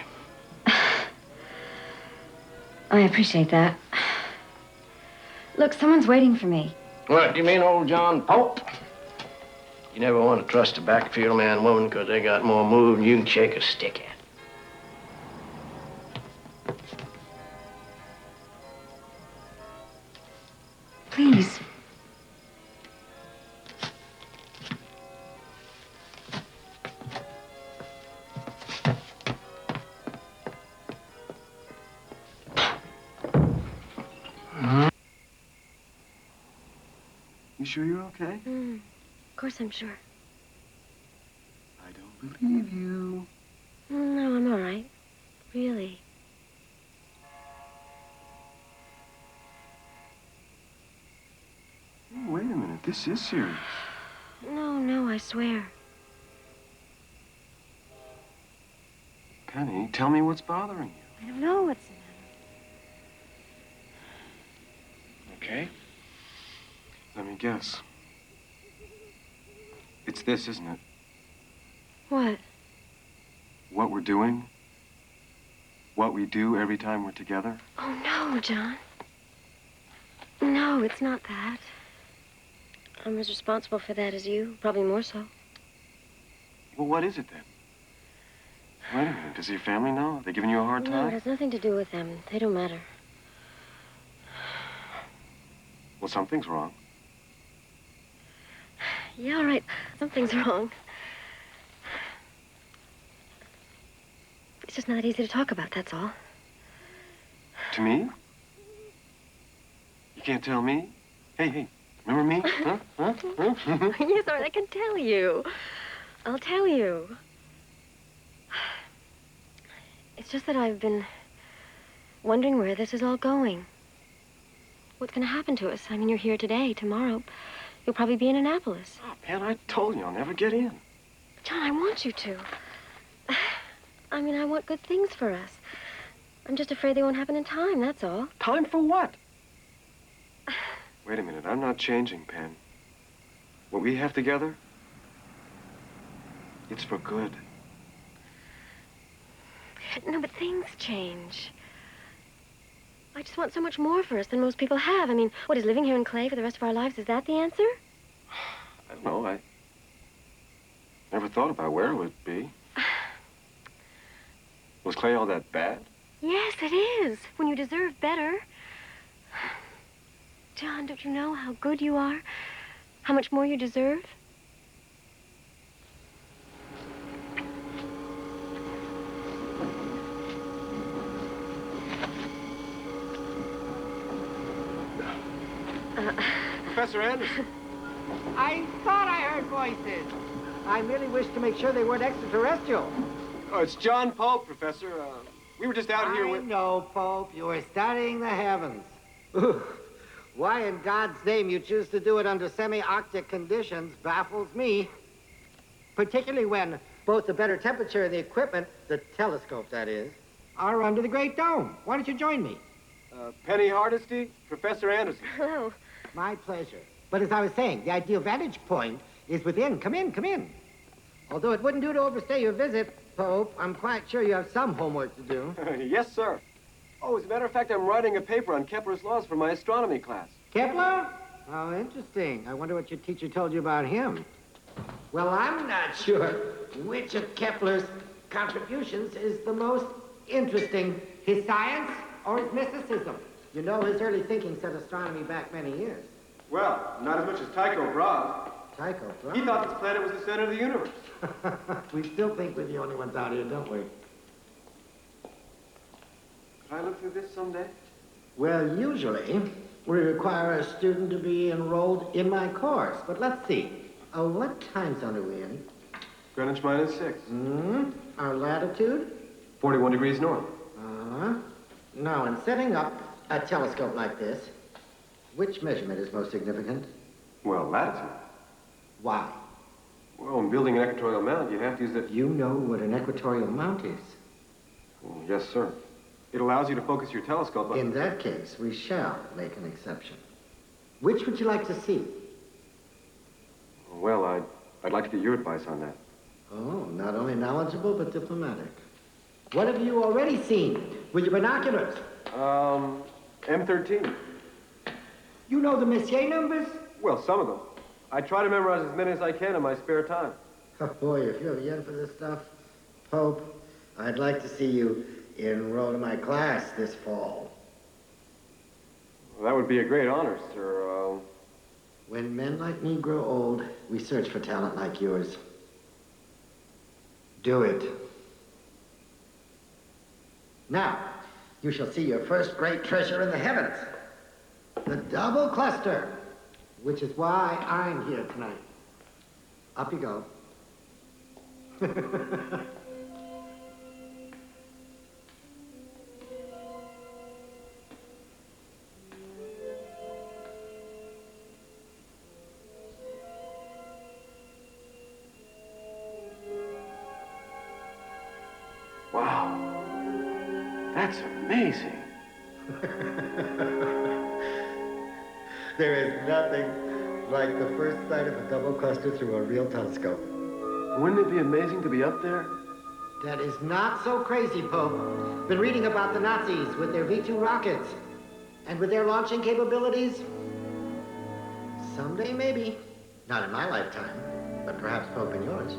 I appreciate that. Look, someone's waiting for me. What, do you mean old John Pope? You never want to trust a backfield man woman because they got more move than you can shake a stick at. Please. You sure you're okay? Of course I'm sure. I don't believe you. No, I'm all right. Really. Oh, wait a minute. But this is serious. No, I swear. Penny, tell me what's bothering you. I don't know what's the matter. Okay? Let me guess. It's this, isn't it? What? What we're doing? What we do every time we're together? Oh, no, John. No, it's not that. I'm as responsible for that as you, probably more so. Well, what is it then? Wait a minute, does your family know? Are they giving you a hard No, it time? has nothing to do with them. They don't matter. Well, something's wrong. Yeah, all right. Something's wrong. It's just not that easy to talk about, that's all. To me? You can't tell me? Hey, remember me? Huh? Yes, all right, I can tell you. I'll tell you. It's just that I've been wondering where this is all going. What's going to happen to us? I mean, you're here today. Tomorrow, you'll probably be in Annapolis. Oh, man, I told you I'll never get in. John, I want you to. I mean, I want good things for us. I'm just afraid they won't happen in time, that's all. Time for what? Wait a minute, I'm not changing, Pen. What we have together, it's for good. No, but things change. I just want so much more for us than most people have. I mean, what is living here in clay for the rest of our lives? Is that the answer? I don't know, I never thought about where it would be. Was clay all that bad? Yes, it is. When you deserve better. John, don't you know how good you are? How much more you deserve? Professor Anderson. I thought I heard voices. I merely wished to make sure they weren't extraterrestrial. Oh, it's John Pope, Professor. We were just out here with... I know, Pope. You were studying the heavens. Ooh. Why in God's name you choose to do it under semi-Arctic conditions baffles me. Particularly when both the better temperature and the equipment, the telescope that is, are under the Great Dome. Why don't you join me? Penny Hardesty, Professor Anderson. Hello. My pleasure. But as I was saying, the ideal vantage point is within. Come in, come in. Although it wouldn't do to overstay your visit, Pope, I'm quite sure you have some homework to do. Yes, sir. Oh, as a matter of fact, I'm writing a paper on Kepler's laws for my astronomy class. Kepler? How interesting. I wonder what your teacher told you about him. Well, I'm not sure which of Kepler's contributions is the most interesting, his science or his mysticism. You know, his early thinking set astronomy back many years. Well, not as much as Tycho Brahe. Tycho Brahe? He thought this planet was the center of the universe. We still think we're the only ones out here, don't we? Can I look through this someday? Well, usually, we require a student to be enrolled in my course. But let's see. What time zone are we in? Greenwich minus 6. Our latitude? 41 degrees north. Now, in setting up a telescope like this, which measurement is most significant? Well, latitude. Why? Well, in building an equatorial mount, you have to use the... You know what an equatorial mount is? Oh, yes, sir. It allows you to focus your telescope on... In that case, we shall make an exception. Which would you like to see? Well, I'd like to get your advice on that. Oh, not only knowledgeable, but diplomatic. What have you already seen with your binoculars? M13. You know the Michener numbers? Well, some of them. I try to memorize as many as I can in my spare time. Oh, boy, if you have a yen for this stuff, Pope, I'd like to see you enroll in my class this fall. Well, that would be a great honor, sir. When men like me grow old, we search for talent like yours. Do it. Now, you shall see your first great treasure in the heavens. The double cluster, which is why I'm here tonight. Up you go. That's amazing. There is nothing like the first sight of a double cluster through a real telescope. Wouldn't it be amazing to be up there? That is not so crazy, Pope. Been reading about the Nazis with their V-2 rockets. And with their launching capabilities, someday maybe. Not in my lifetime, but perhaps Pope in yours.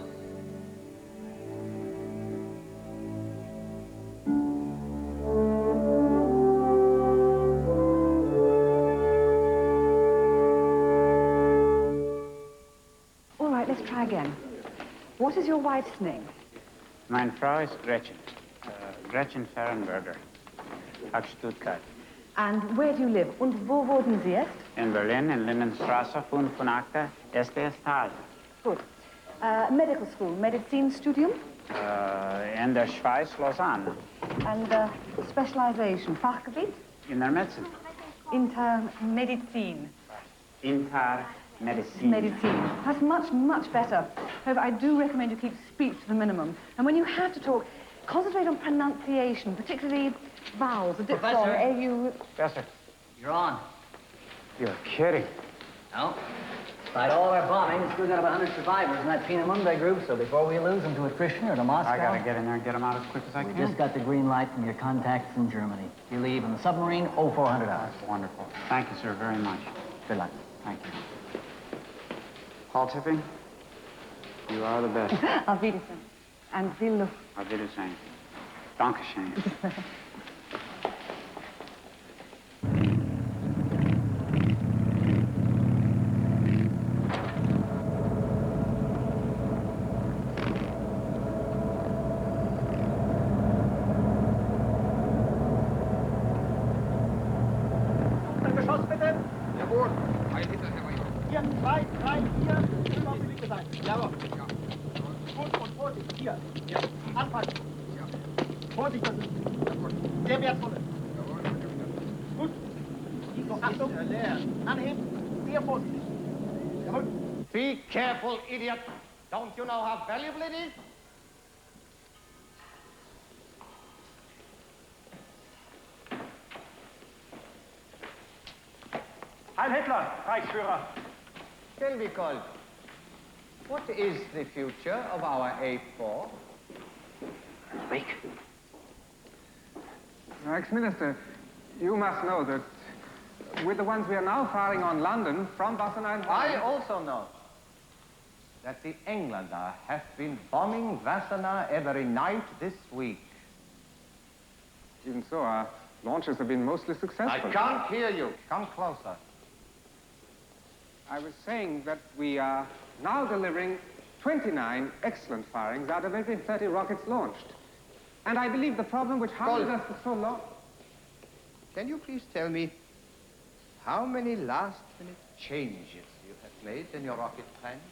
All right, let's try again. What is your wife's name? Meine Frau ist Gretchen. Gretchen Fehrenberger. Aus Stuttgart. And where do you live? Und wo wohnen Sie jetzt? In Berlin, in Lindenstraße, 85, erste Etage. Good. Medical school, Medizinstudium? In der Schweiz, Lausanne. And specialization, Fachgebiet? In der Medizin. Intermedizin. Intermedizin. Medicine. That's much, much better. However, I do recommend you keep speech to the minimum. And when you have to talk, concentrate on pronunciation, particularly vowels, the diphthong, Professor. A-U... Professor. You're on. You're kidding. No. Despite all our bombing, we still got about 100 survivors in that Peenemünde group, so before we lose them to attrition or to Moscow... I gotta get in there and get them out as quick as I we can. just got the green light from your contacts in Germany. You leave in the submarine 0400 hours. Wonderful. Thank you, sir, very much. Good luck. Thank you. Paul Tipping, you are the best. Auf Wiedersehen. And viel Luft. Auf Wiedersehen. Dankeschön. Geschoss bitte. Jawohl. Ein Liter, Herr Major. 4, 2, 3, 4. Auf die linke Seite. Jawohl. Gut und Vorsicht. Hier. Ja. Anpassen. Ja. Vorsicht, das ist sehr wertvoll. Jawohl. Gut. So, Achtung. Anheben. Sehr vorsichtig. Jawohl. Be careful, idiot. Don't you know how valuable it is? Heil Hitler, Reichsführer. Tell me, Colt, what is the future of our A4? Speak. Ex-Minister, you must know that with the ones we are now firing on London from Wassenaar... I also know that the Englander have been bombing Wassenaar every night this week. Even so, our launches have been mostly successful. I can't hear you. Come closer. I was saying that we are now delivering 29 excellent firings out of every 30 rockets launched. And I believe the problem which harmed us for so long... Can you please tell me how many last-minute changes you have made in your rocket plans?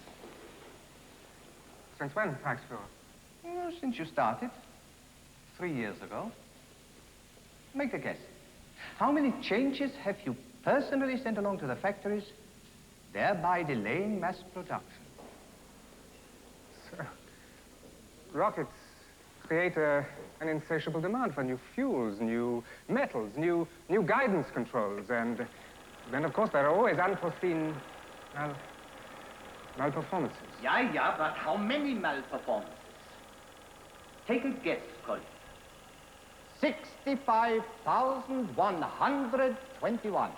Since when, Reichsführer? Well, since you started, 3 years ago. Make a guess. How many changes have you personally sent along to the factories, thereby delaying mass production? Sir, rockets create an insatiable demand for new fuels, new metals, new guidance controls, and then, of course, there are always unforeseen malperformances. Yeah, but how many malperformances? Take a guess, Colt. 65,121.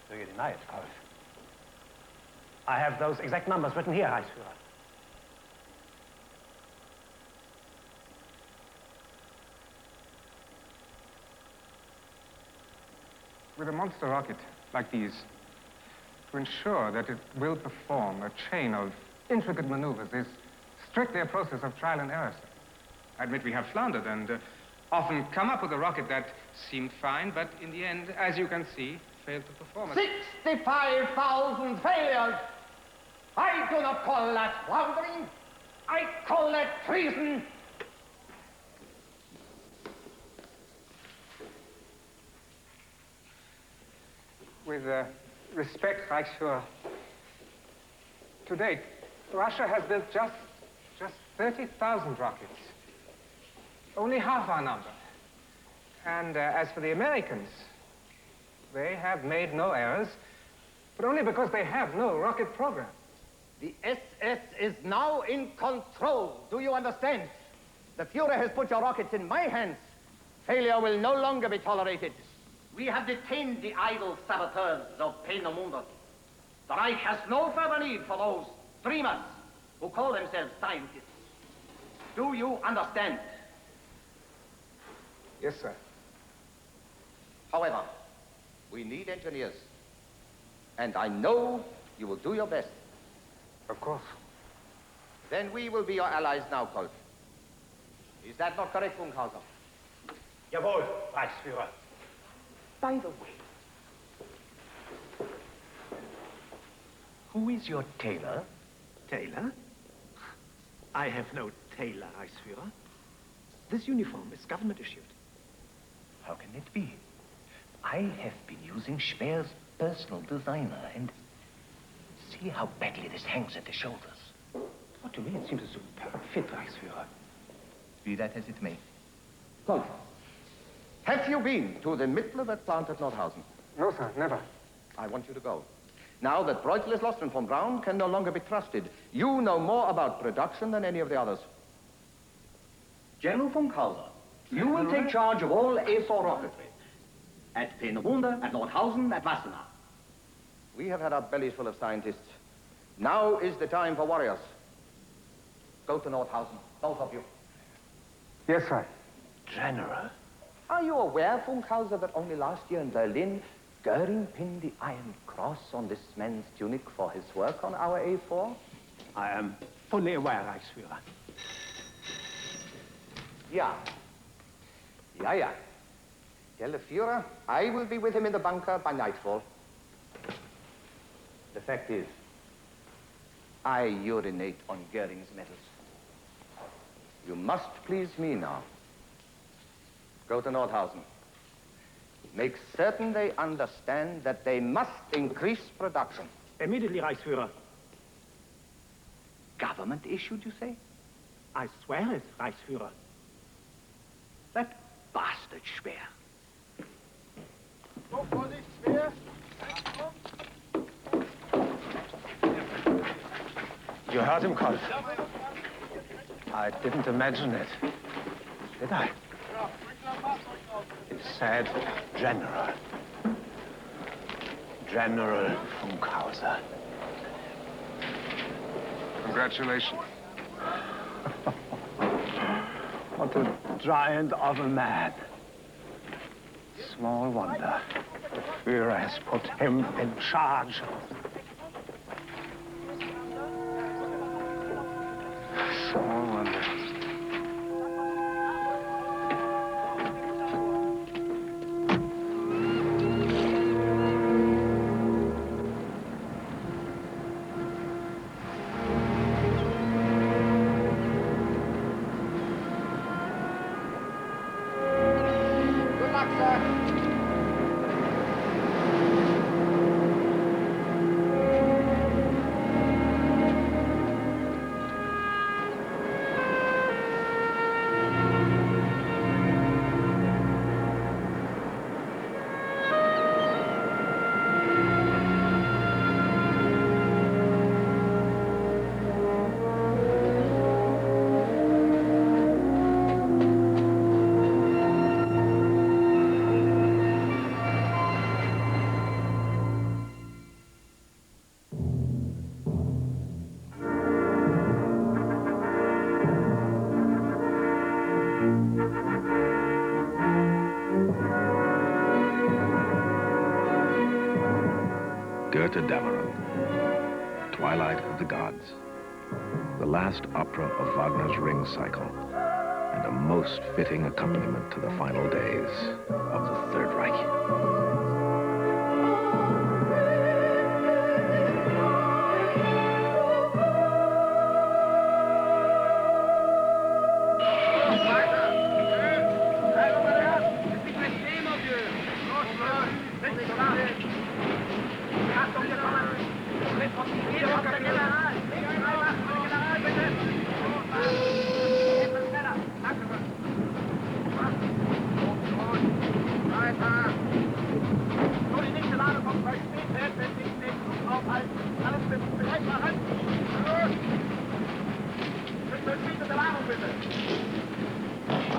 Do you deny it, Colt? I have those exact numbers written here, Reichsführer. With a monster rocket like these, to ensure that it will perform a chain of intricate maneuvers is strictly a process of trial and error, sir. I admit we have floundered and often come up with a rocket that seemed fine, but in the end, as you can see, failed to perform. 65,000 failures! I do not call that floundering. I call that treason. With respect, Reichsführer, to date, Russia has built just 30,000 rockets. Only half our number. And as for the Americans, they have made no errors, but only because they have no rocket program. The SS is now in control. Do you understand? The Führer has put your rockets in my hands. Failure will no longer be tolerated. We have detained the idle saboteurs of Peenemünde. The Reich has no further need for those dreamers who call themselves scientists. Do you understand? Yes, sir. However, we need engineers. And I know you will do your best. Of course. Then we will be your allies now, Kolb. Is that not correct, Funkhauser? Jawohl, Reichsführer. By the way, who is your tailor? Tailor? I have no tailor, Reichsführer. This uniform is government issued. How can it be? I have been using Speer's personal designer, and see how badly this hangs at the shoulders. What to me, it seems a superb fit, Reichsführer. Be that as it may. Kolb, have you been to the Mittlerwerk plant at Nordhausen? No, sir, never. I want you to go. Now that Breutel is lost and von Braun can no longer be trusted, you know more about production than any of the others. General Funkhauser, you will take charge of all A4 rocketry. At Peenemünde, at Nordhausen, at Wassenaar. We have had our bellies full of scientists. Now is the time for warriors. Go to Nordhausen, both of you. Yes, sir. General, are you aware, Funkhauser, that only last year in Berlin, Goering pinned the Iron Cross on this man's tunic for his work on our A4? I am fully aware, Reichsführer. Ja. Ja, ja. Tell the Führer, I will be with him in the bunker by nightfall. The fact is, I urinate on Goering's medals. You must please me now. Go to Nordhausen. Make certain they understand that they must increase production. Immediately, Reichsführer. Government issued, you say? I swear it, Reichsführer. That bastard Speer. You heard him, Kolb. I didn't imagine it, did I? It said General. General Funkhauser. Congratulations. What a giant of a man. Small wonder the Führer has put him in charge. Small wonder. Good luck, sir. Twilight of the Gods, the last opera of Wagner's Ring cycle, and a most fitting accompaniment to the final days of the Third Reich.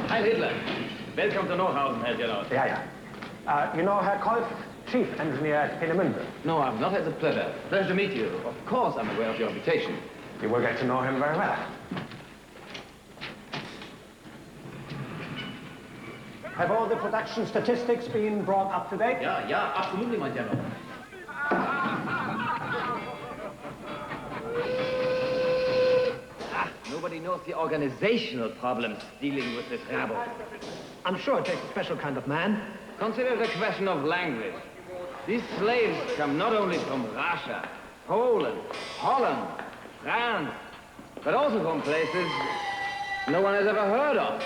Heil Hitler. Welcome to Norhausen, Herr General. Yeah. You know Herr Kolf, chief engineer at Peenemünde? No, I've not had the pleasure. Pleasure to meet you. Of course, I'm aware of your reputation. You will get to know him very well. Have all the production statistics been brought up to date? Yeah, absolutely, my General. Nobody knows the organizational problems dealing with this rabble. I'm sure it takes a special kind of man. Consider it a question of language. These slaves come not only from Russia, Poland, Holland, France, but also from places no one has ever heard of.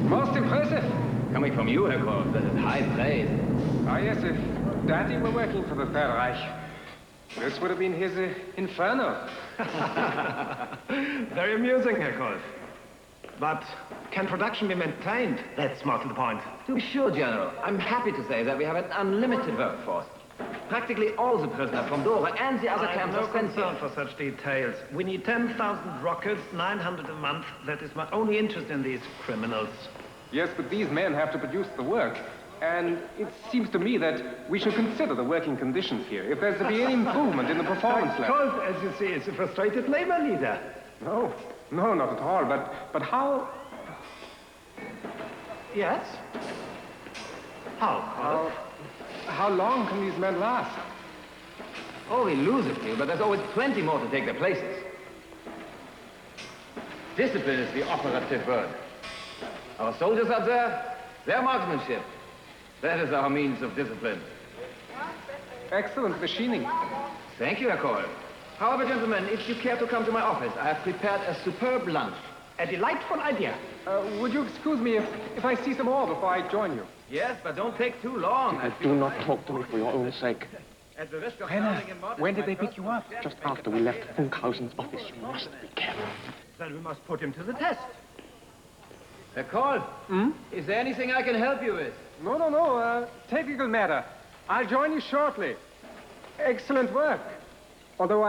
Most impressive. Coming from you, Herr Korf, that is high praise. Ah, yes, if Daddy were working for the Third Reich, this would have been his inferno. Very amusing, Herr Kolf. But can production be maintained? That's more to the point. To be sure, General, I'm happy to say that we have an unlimited workforce. Practically all the prisoners from Dora and the other camps are sent here. I'm no concern for such details. We need 10,000 rockets, 900 a month. That is my only interest in these criminals. Yes, but these men have to produce the work. And it seems to me that we should consider the working conditions here, if there's to be any improvement in the performance level. Kolf, as you see, is a frustrated labor leader. No, not at all. But how... Yes? How? How long can these men last? Oh, we lose a few, but there's always plenty more to take their places. Discipline is the operative word. Our soldiers are there, their marksmanship. That is our means of discipline. Excellent machining. Thank you, Herr Kohl. However, gentlemen, if you care to come to my office, I have prepared a superb lunch. A delightful idea. Would you excuse me if I see some more before I join you? Yes, but don't take too long. Do not talk to me for your own sake. At the risk of Brenner, sounding immodest, when did they pick you up? Just after we left Funkhausen's office. You must be careful. Then we must put him to the test. Herr Kohl, is there anything I can help you with? No. Technical matter. I'll join you shortly. Excellent work. Although,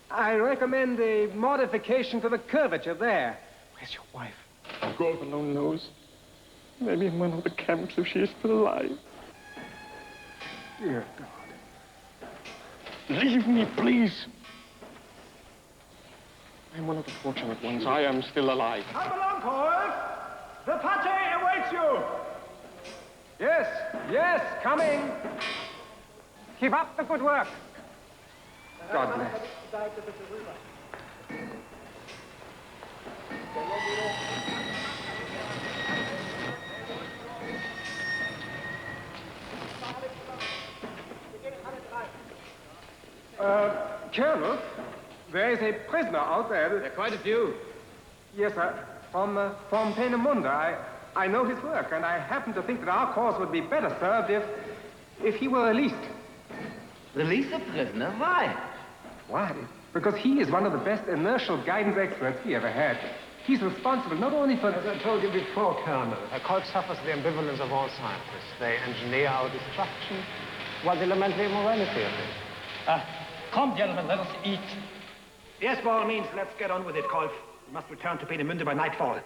I recommend a modification to the curvature there. Where's your wife? God alone knows. Maybe in one of the camps if she is still alive. Dear God. Leave me, please. I'm one of the fortunate ones. I am still alive. Come along, Kolf. The pate awaits you. Yes, coming. Keep up the good work. God bless. Colonel, there is a prisoner out there. There are quite a few. Yes, sir. From Peenemünde. I know his work, and I happen to think that our cause would be better served if he were released. Release a prisoner? Why? Why? Because he is one of the best inertial guidance experts we ever had. He's responsible not only for... As I told you before, Colonel, Herr Kolf suffers the ambivalence of all scientists. They engineer our destruction while they lament the immorality of it. Come, gentlemen, let us eat. Yes, by all means, let's get on with it, Kolf. We must return to Peenemünde by nightfall.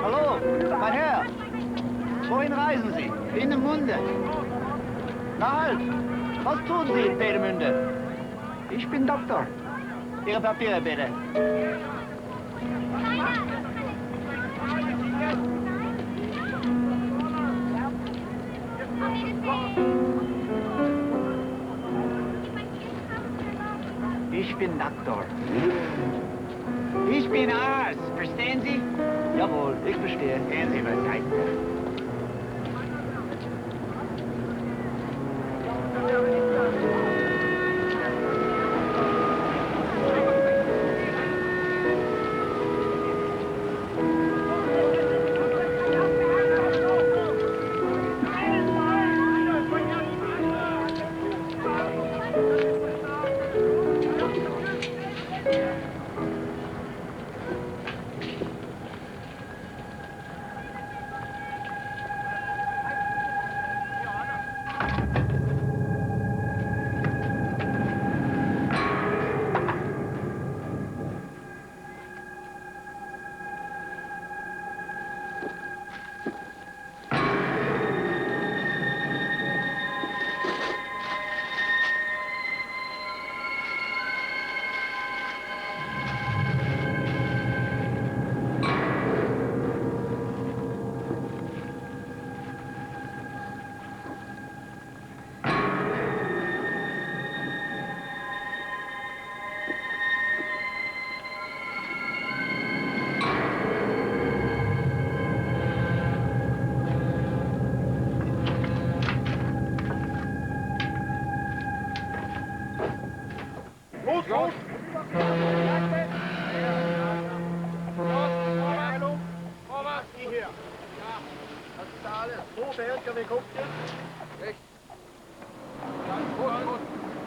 Hallo, mein Herr. Wohin reisen Sie? Peenemünde. Na halt, was tun Sie in Peenemünde? Ich bin Doktor. Ihre Papiere bitte. Ich bin Doktor. Ich bin Arzt. Verstehen Sie? Jawohl, ich verstehe. Gehen Sie beiseite.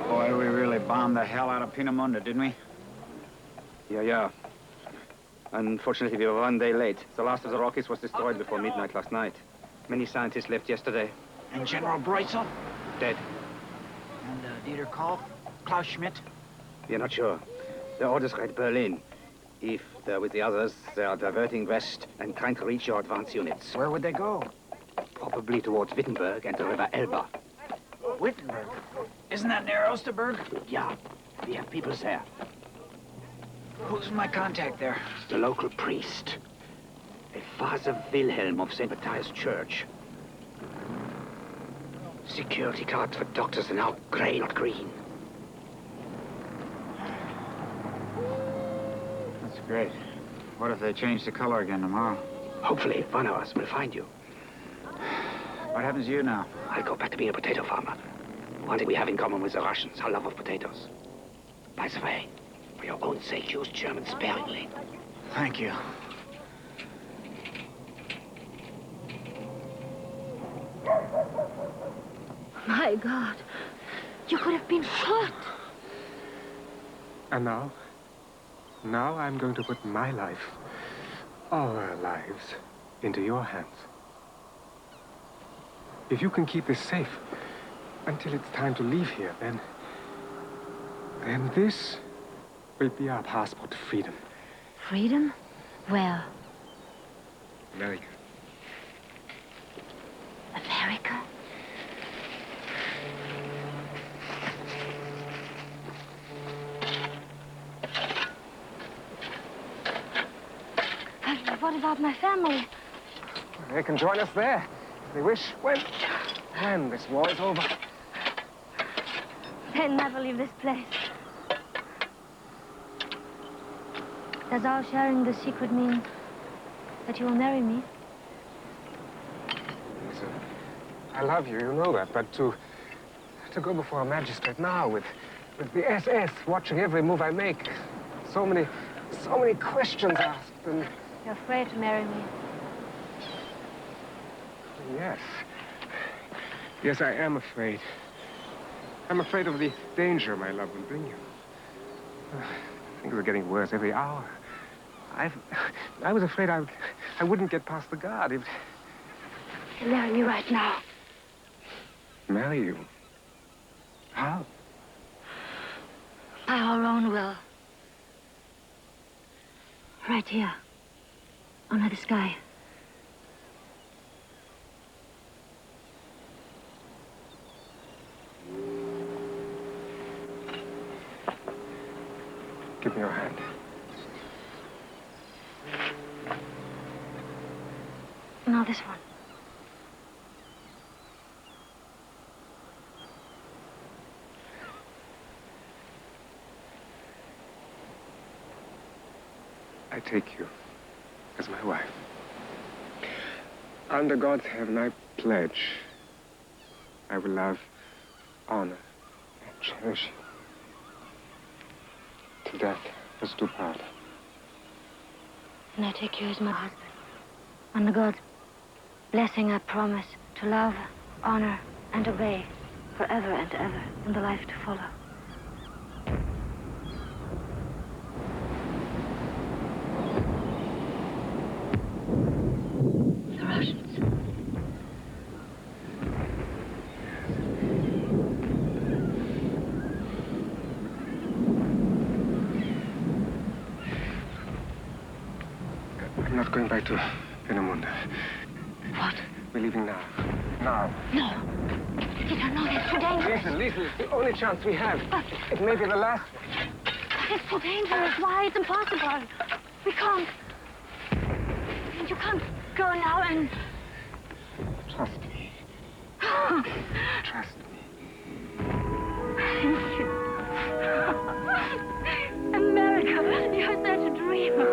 Boy, we really bombed the hell out of Peenemünde, didn't we? Yeah. Unfortunately, we were 1 day late. The last of the rockets was destroyed before midnight last night. Many scientists left yesterday. And General Breutzel? Dead. And Dieter Koch? Klaus Schmidt? We are not sure. The orders read Berlin. If they're with the others, they are diverting west and trying to reach your advance units. Where would they go? Probably towards Wittenberg and the river Elbe. Wittenberg? Isn't that near Osterberg? Yeah, we have people there. Who's my contact there? The local priest. A Father Wilhelm of St. Matthias Church. Security cards for doctors are now grey, not green. That's great. What if they change the color again tomorrow? Hopefully, one of us will find you. What happens to you now? I'll go back to being a potato farmer. One thing we have in common with the Russians, our love of potatoes. By the way, for your own sake, use German sparingly. Thank you. My God, you could have been shot. And now? Now I'm going to put my life, our lives, into your hands. If you can keep this safe until it's time to leave here, then this will be our passport to freedom. Freedom? Where? America. America? And what about my family? They can join us there. If they wish, when this war is over. They'll never leave this place. Does our sharing the secret mean that you will marry me? Listen, I love you, you know that, but to go before a magistrate now with the SS watching every move I make, so many questions asked, and... You're afraid to marry me. Yes, I am afraid. I'm afraid of the danger my love will bring you. Things are getting worse every hour. I was afraid I wouldn't get past the guard if... You'll marry me right now. Marry you? How? By our own will. Right here. Under the sky. Give me your hand. No, this one. I take you as my wife. Under God's heaven, I pledge I will love, honor, and cherish you till death us do part. And I take you as my husband. Under God's blessing, I promise to love, honor, and obey forever and ever in the life to follow. The Russians. I'm not going back to Peenemünde. What? We're leaving now. Now. No. Peter, no, it's too dangerous. Listen, it's the only chance we have. But it may be the last one. It's too dangerous. Why? It's impossible. We can't. You can't go now and... Trust me. Trust me. Thank you. America, you're such a dreamer.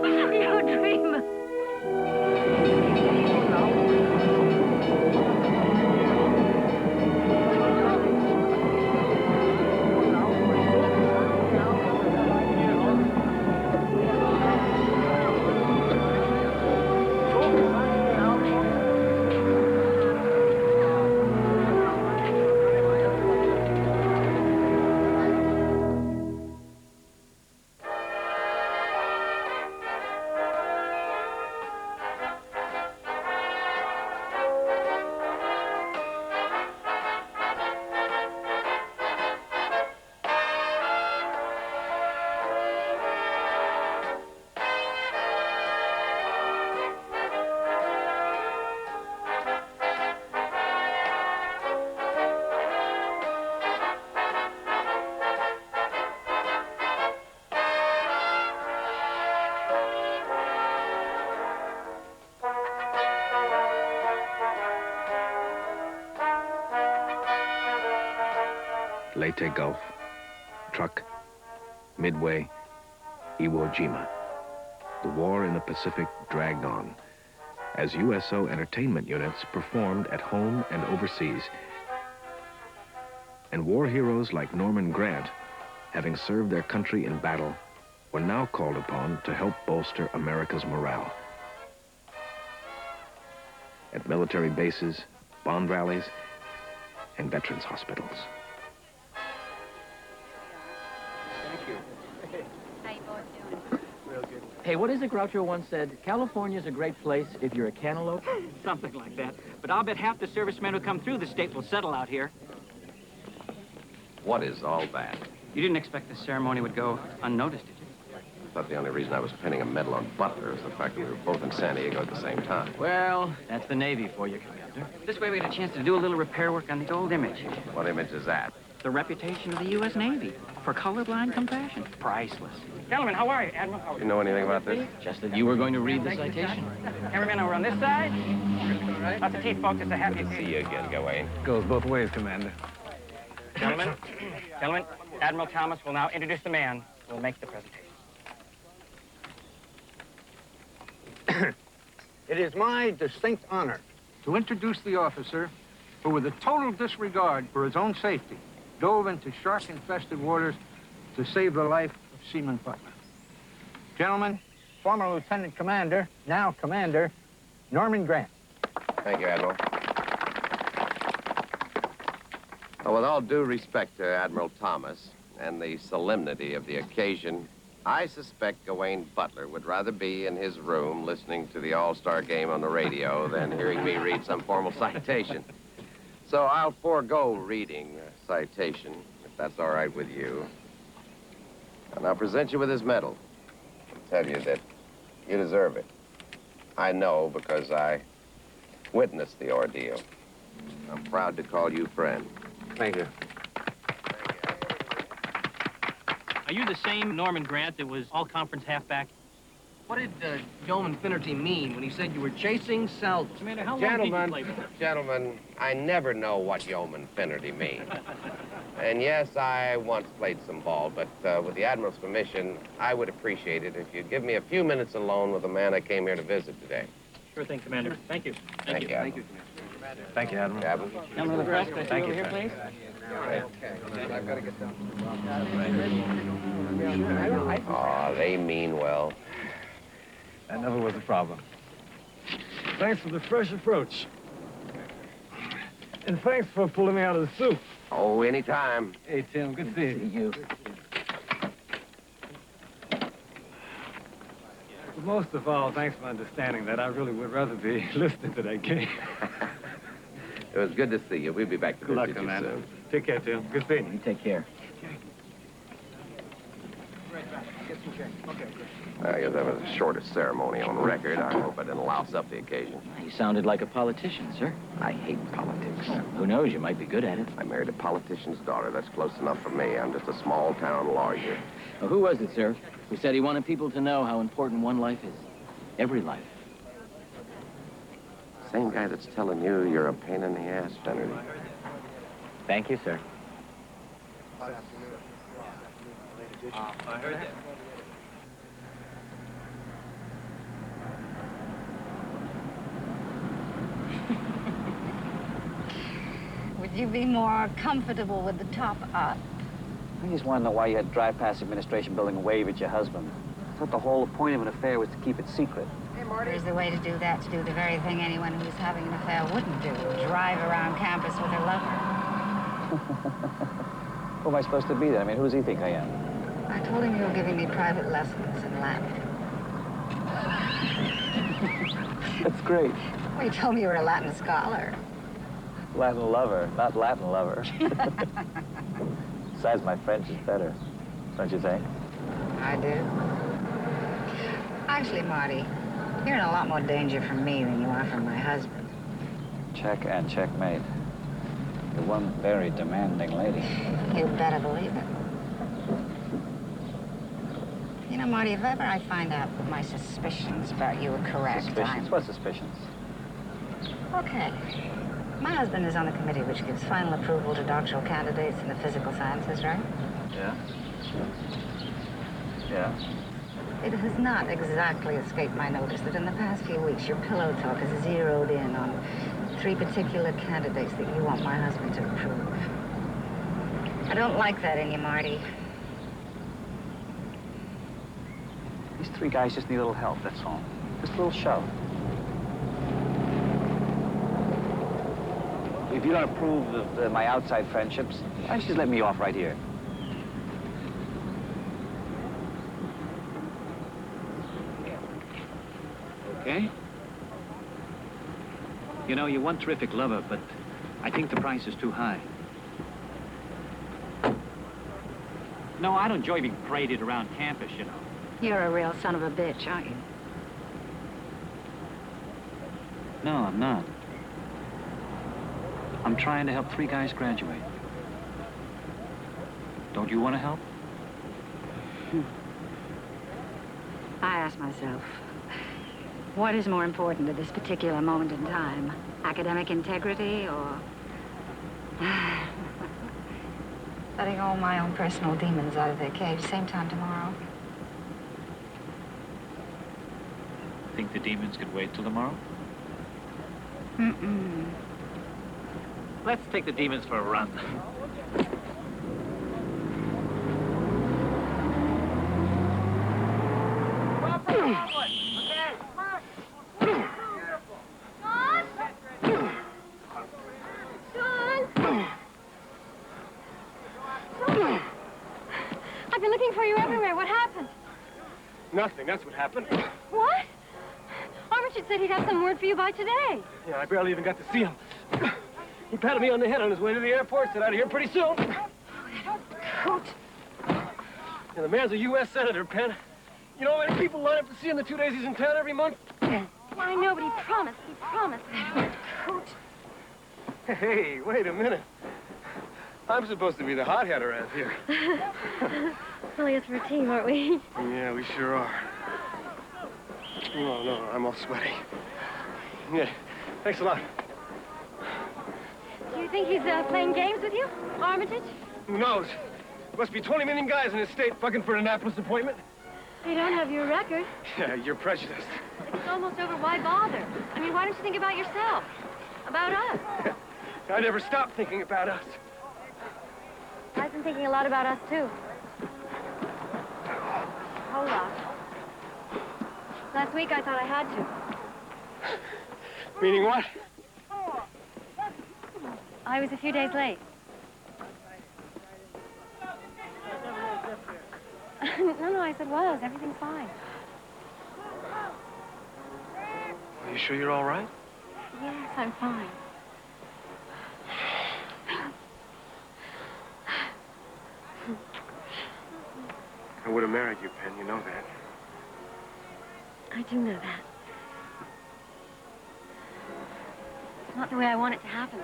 You're a dreamer. Leyte Gulf, Truk, Midway, Iwo Jima. The war in the Pacific dragged on as USO entertainment units performed at home and overseas. And war heroes like Norman Grant, having served their country in battle, were now called upon to help bolster America's morale. At military bases, bond rallies, and veterans hospitals. Hey, what is it Groucho once said? California's a great place if you're a cantaloupe? Something like that. But I'll bet half the servicemen who come through the state will settle out here. What is all that? You didn't expect the ceremony would go unnoticed, did you? I thought the only reason I was pinning a medal on Butler is the fact that we were both in San Diego at the same time. Well, that's the Navy for you, Commander. This way we get a chance to do a little repair work on the old image. What image is that? The reputation of the U.S. Navy for colorblind compassion. Priceless. Gentlemen, how are you, Admiral? Do you know anything about this? Just that you were going to read the citation. Cameraman over on this side. Lots of teeth, folks. It's a happy Good to see you again, Gawain. Goes both ways, Commander. Gentlemen, Admiral Thomas will now introduce the man who will make the presentation. It is my distinct honor to introduce the officer who, with a total disregard for his own safety, dove into shark-infested waters to save the life of Seaman Butler. Gentlemen, former Lieutenant Commander, now Commander, Norman Grant. Thank you, Admiral. Well, with all due respect to Admiral Thomas and the solemnity of the occasion, I suspect Gawain Butler would rather be in his room listening to the All-Star game on the radio than hearing me read some formal citation. So I'll forego reading a citation, if that's all right with you. And I'll present you with this medal and tell you that you deserve it. I know because I witnessed the ordeal. I'm proud to call you friend. Thank you. Are you the same Norman Grant that was all-conference halfback? What did Yeoman Finnerty mean when he said you were chasing Selden? Commander, how long did you play for? Gentlemen, I never know what Yeoman Finnerty means. And yes, I once played some ball, but with the Admiral's permission, I would appreciate it if you'd give me a few minutes alone with the man I came here to visit today. Sure thing, Commander. Thank you. Thank you. Thank you. Thank you, Admiral. Gentlemen of the press, can I see Thank you you, over here, sir. please? Oh, they mean well. That never was a problem. Thanks for the fresh approach. And thanks for pulling me out of the soup. Oh, anytime. Hey, Tim, good seeing you. But most of all, thanks for understanding that I really would rather be listening to that game. It was good to see you. We'll be back to Good luck, visit you Commander. soon. Take care, Tim. Good seeing you. You take care. I guess that was the shortest ceremony on record. I hope I didn't louse up the occasion. You sounded like a politician, sir. I hate politics. Who knows? You might be good at it. I married a politician's daughter. That's close enough for me. I'm just a small-town lawyer. Well, who was it, sir, who said he wanted people to know how important one life is? Every life. Same guy that's telling you you're a pain in the ass, Senator. Thank you, sir. I heard that. Would you be more comfortable with the top up? I just want to know why you had to drive past the administration building and wave at your husband. I thought the whole point of an affair was to keep it secret. Is the way to do that to do the very thing anyone who's having an affair wouldn't do? Drive around campus with her lover. Who am I supposed to be then? I mean, who does he think I am? I told him you were giving me private lessons in Latin. That's great. Well, you told me you were a Latin scholar. Latin lover, not Latin lover. Besides, my French is better. Don't you think? I do. Actually, Marty, you're in a lot more danger from me than you are from my husband. Check and checkmate. You're one very demanding lady. You better believe it. You know, Marty, if ever I find out that my suspicions about you are correct, Suspicions? What suspicions? Okay. My husband is on the committee which gives final approval to doctoral candidates in the physical sciences, right? Yeah? Yeah. It has not exactly escaped my notice that in the past few weeks your pillow talk has zeroed in on 3 particular candidates that you want my husband to approve. I don't like that in you, Marty. These 3 guys just need a little help, that's all. Just a little shove. If you don't approve of my outside friendships, why don't you just let me off right here? Okay? You know, you're one terrific lover, but I think the price is too high. No, I don't enjoy being paraded around campus, you know. You're a real son of a bitch, aren't you? No, I'm not. I'm trying to help 3 guys graduate. Don't you want to help? I ask myself, what is more important at this particular moment in time? Academic integrity or letting all my own personal demons out of their cage same time tomorrow? Think the demons could wait till tomorrow? Mm-mm. Let's take the demons for a run. I've been looking for you everywhere. What happened? Nothing, that's what happened. What? Armitage said he'd have some word for you by today. Yeah, I barely even got to see him. He patted me on the head on his way to the airport, said out of here pretty soon. Coot. Yeah, the man's a U.S. Senator, Penn. You know how many people line up to see him the 2 days he's in town every month? I know, but he promised. He promised. Coot. Hey, wait a minute. I'm supposed to be the hothead around here. Well, I guess we're a team, aren't we? Yeah, we sure are. No, I'm all sweaty. Yeah, thanks a lot. Do you think he's playing games with you, Armitage? Who knows? Must be 20 million guys in this state fucking for an Annapolis appointment. They don't have your record. Yeah, you're prejudiced. It's almost over. Why bother? I mean, why don't you think about yourself? About us? I never stop thinking about us. I've been thinking a lot about us, too. Hold on. Last week, I thought I had to. Meaning what? I was a few days late. No, I said was. Everything's fine. Are you sure you're all right? Yes, I'm fine. I would have married you, Penn. You know that. I do know that. It's not the way I want it to happen.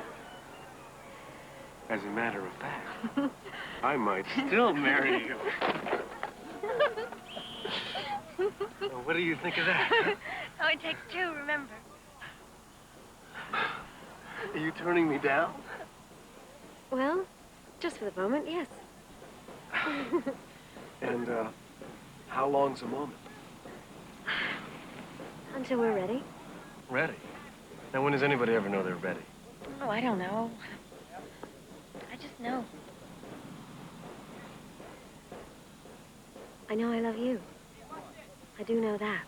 As a matter of fact, I might still marry you. Well, what do you think of that? Oh, it takes two, remember. Are you turning me down? Well, just for the moment, yes. And, how long's a moment? Until we're ready. Ready? Now, when does anybody ever know they're ready? Oh, I don't know. I just know. I know I love you. I do know that.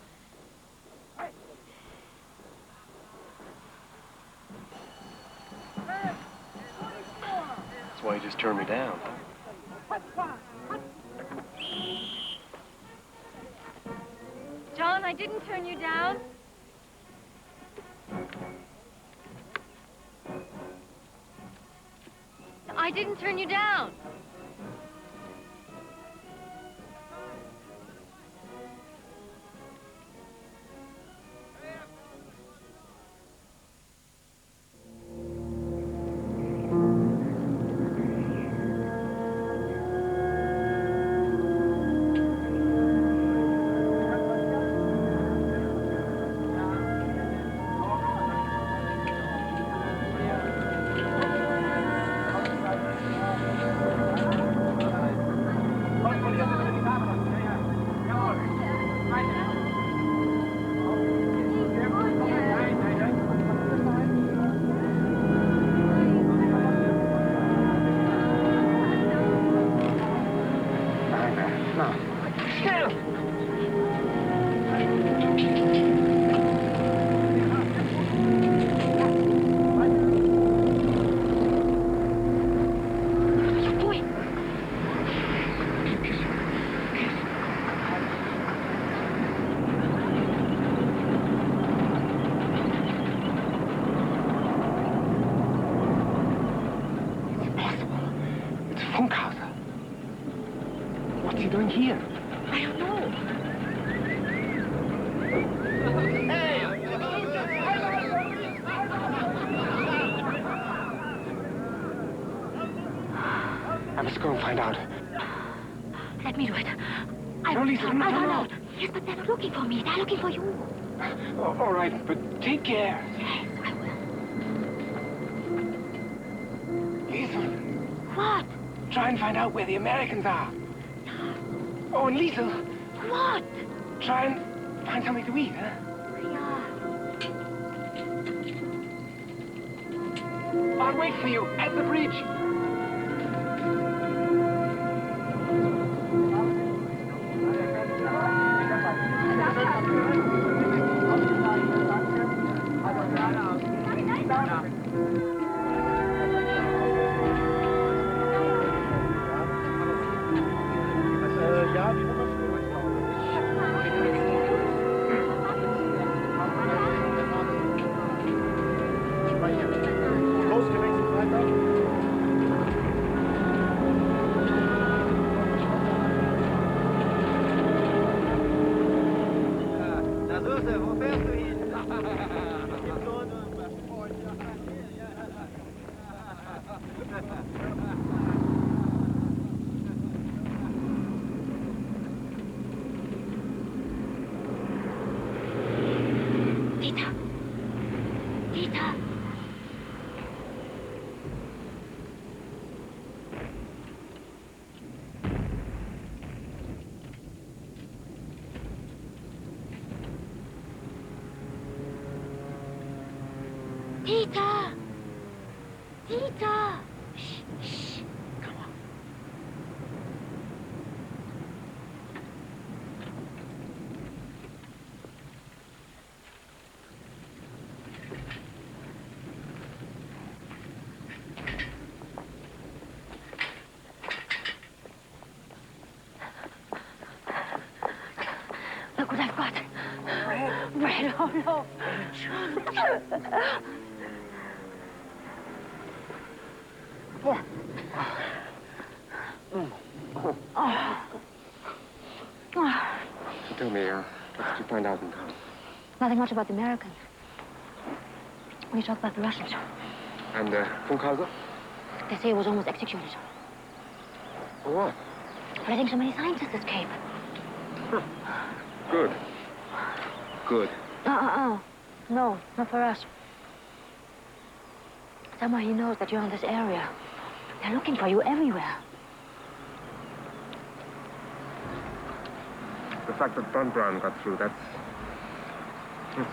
That's why you just turned me down. John, I didn't turn you down. I didn't turn you down. I must go and find out. Let me do it. No, Lisa, no. Yes, but they're not looking for me. They're looking for you. Oh, all right, but take care. Yes, I will. Lisa. What? Try and find out where the Americans are. Oh, and Lisa. What? Try and find something to eat, huh? Yeah. I'll wait for you at the bridge. Peter! Peter! Shh, shh. Come on. Look what I've got. Bread, oh no. Here. Tell me, what did you find out in town? Nothing much about the Americans. We talk about the Russians. And, Funkhauser? They say he was almost executed. For what? Letting so many scientists escape. Good. Good. No, not for us. Somehow he knows that you're in this area. They're looking for you everywhere. The fact that Von Braun got through, that's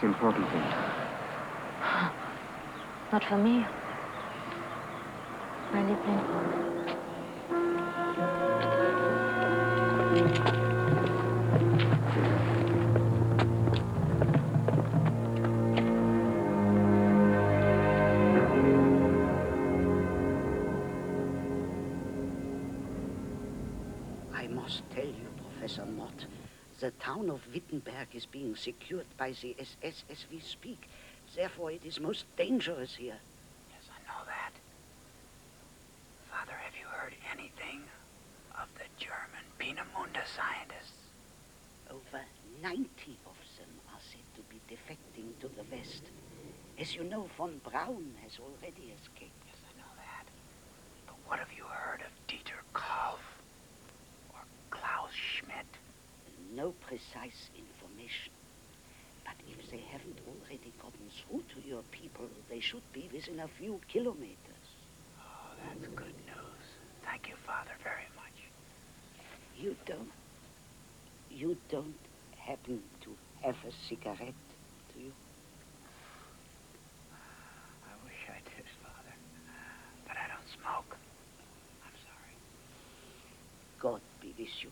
the important thing. Not for me. I live in... I must tell you, Professor Mott, the town of Wittenberg is being secured by the SS as we speak. Therefore, it is most dangerous here. Yes, I know that. Father, have you heard anything of the German Peenemünde scientists? Over 90 of them are said to be defecting to the West. As you know, von Braun has already escaped. Yes, I know that. But what have you heard of Dieter Kauf? Or Klaus Schmidt? No precise information. But if they haven't already gotten through to your people, they should be within a few kilometers. Oh, that's good news. Thank you, Father, very much. You don't happen to have a cigarette, do you? I wish I did, Father. But I don't smoke. I'm sorry. God be with you.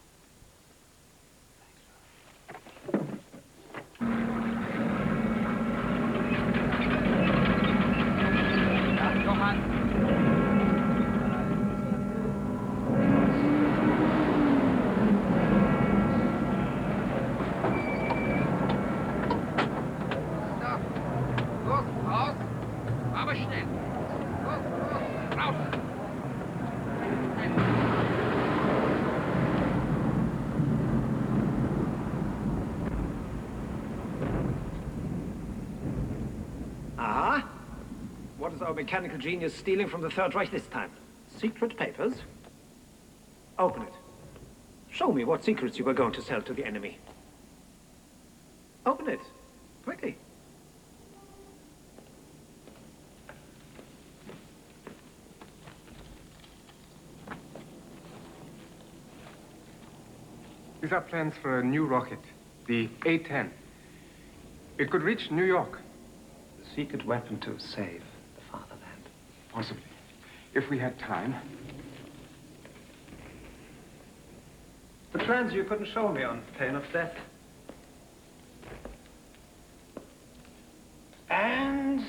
What is our mechanical genius stealing from the Third Reich this time? Secret papers? Open it. Show me what secrets you were going to sell to the enemy. Open it. Quickly. These are plans for a new rocket, the A-10. It could reach New York. The secret weapon to save the fatherland. Possibly. If we had time. The plans you couldn't show me on pain of death. And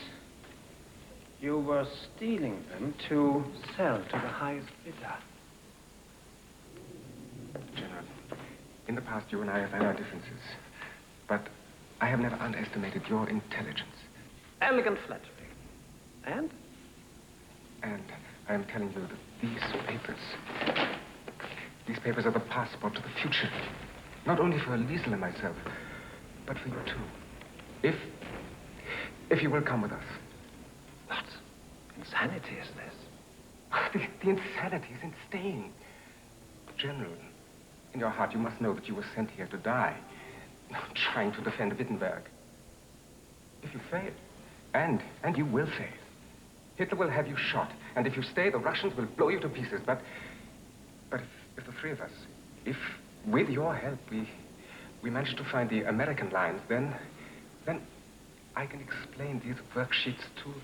you were stealing them to sell to the highest bidder. General, in the past, you and I have had our differences. But I have never underestimated your intelligence. Elegant flattery. And? And I am telling you that these papers are the passport to the future. Not only for Liesel and myself, but for you too. If you will come with us. What insanity is this? The insanity is in staying. General, in your heart, you must know that you were sent here to die, not trying to defend Wittenberg. If you fail, and you will fail, Hitler will have you shot, and if you stay, the Russians will blow you to pieces. But if the three of us, if with your help we manage to find the American lines, then I can explain these worksheets to them.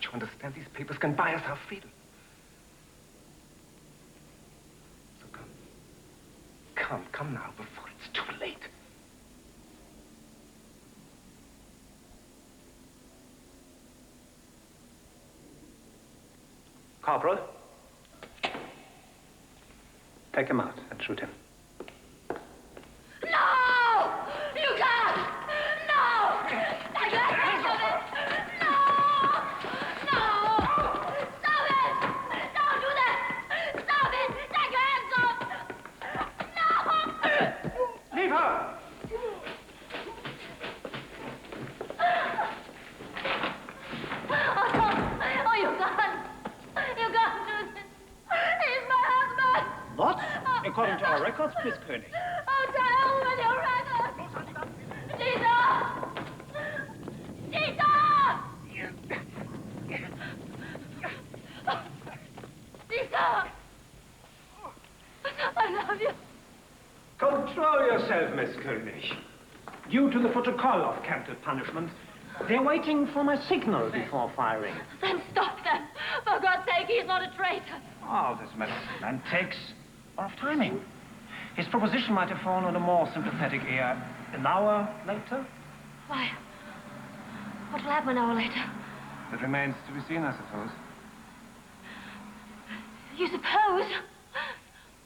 you understand? These papers can buy us our freedom. So come. Come now, before it's too late. Corporal, take him out and shoot him. No! You can't! No! I can't do this! No! No! Stop it! Don't do that! Stop it! Take your hands off! No! Leave her! Oh, no! Oh, you can't! You can't do this! He's my husband! What? According to our records, Miss König. Oh, to hell with your records! Dieter! Dieter! Dieter! I love you. Control yourself, Miss König. Due to the protocol of capital punishment, they're waiting for my signal before firing. Then stop them. For God's sake, he's not a traitor. Oh, this man takes or of timing. His proposition might have fallen on a more sympathetic ear an hour later. Why? What will happen an hour later? That remains to be seen, I suppose. You suppose?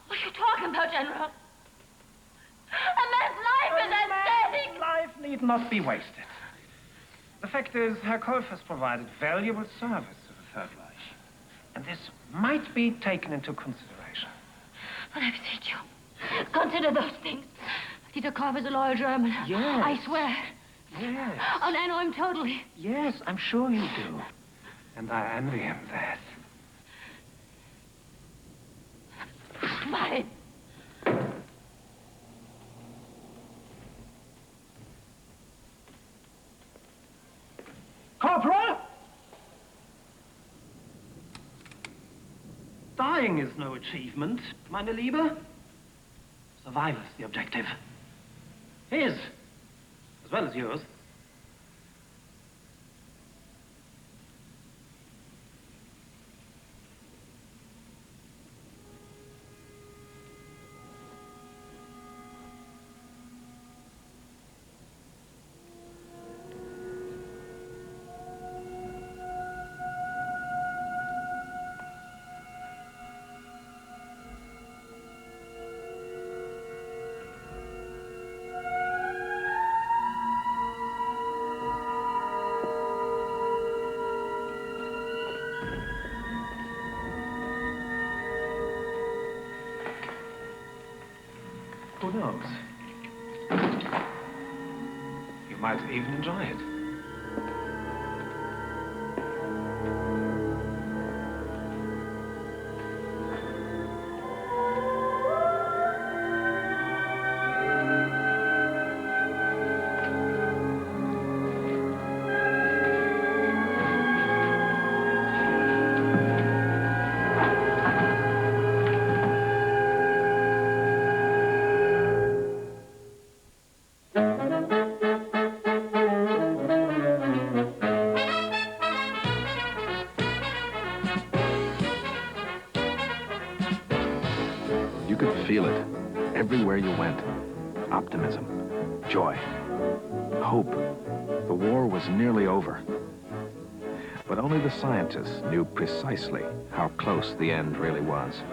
What are you talking about, General? A man's life is at stake! Life need not be wasted. The fact is, Herr Kolf has provided valuable service to the Third Reich. And this might be taken into consideration. But I beseech you, consider those things. Dieter Kolf is a loyal German. Yes. I swear. Yes. And I know him totally. Yes, I'm sure you do. And I envy him that. Mine. Corporal! Dying is no achievement, meine Liebe. Survival is the objective. His, as well as yours. Who knows? You might even enjoy it. Feel it everywhere you went. Optimism, joy, hope. The war was nearly over. But only the scientists knew precisely how close the end really was.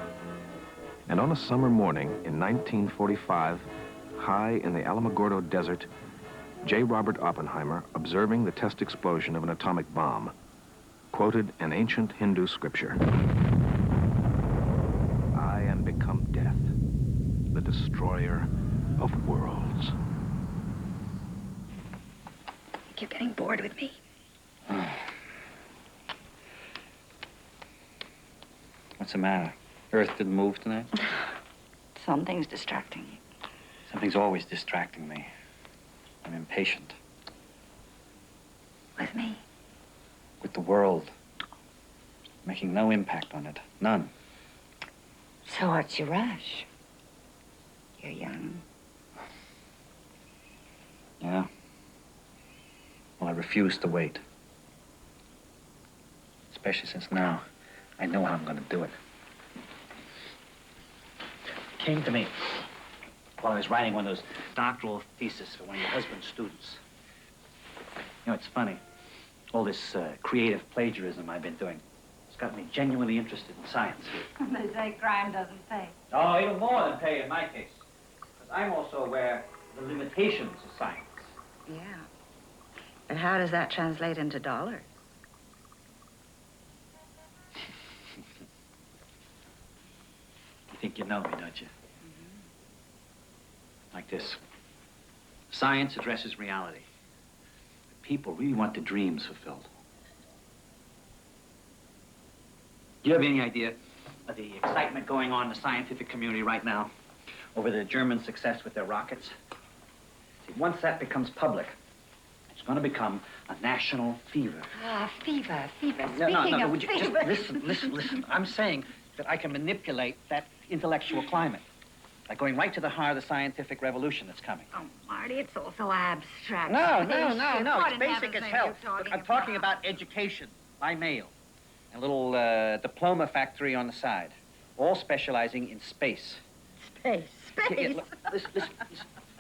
And on a summer morning in 1945, high in the Alamogordo Desert, J. Robert Oppenheimer, observing the test explosion of an atomic bomb, quoted an ancient Hindu scripture. I am become death, the destroyer of worlds. You're getting bored with me. What's the matter? Earth didn't move tonight? Something's distracting you. Something's always distracting me. I'm impatient. With me? With the world. Making no impact on it. None. So what's your rush? You're young. Yeah? Well, I refuse to wait. especially since now I know how I'm going to do it. It came to me while I was writing one of those doctoral theses for one of your husband's students. You know, it's funny. All this creative plagiarism I've been doing, it's got me genuinely interested in science. They say crime doesn't pay. Oh, even more than pay in my case. Because I'm also aware of the limitations of science. Yeah. But how does that translate into dollars? You think you know me, don't you? Like this. Science addresses reality. But people really want their dreams fulfilled. Do you have any idea of the excitement going on in the scientific community right now over the German success with their rockets? See, once that becomes public, it's going to become a national fever. Ah, fever. Speaking No, of would you just fever. listen. I'm saying that I can manipulate that intellectual climate by going right to the heart of the scientific revolution that's coming. Oh, Marty, it's all so abstract. No. What It's in basic heaven's as name hell. are you talking Look, I'm talking about education by mail. A little diploma factory on the side, all specializing in space. Space. Yeah, look, listen.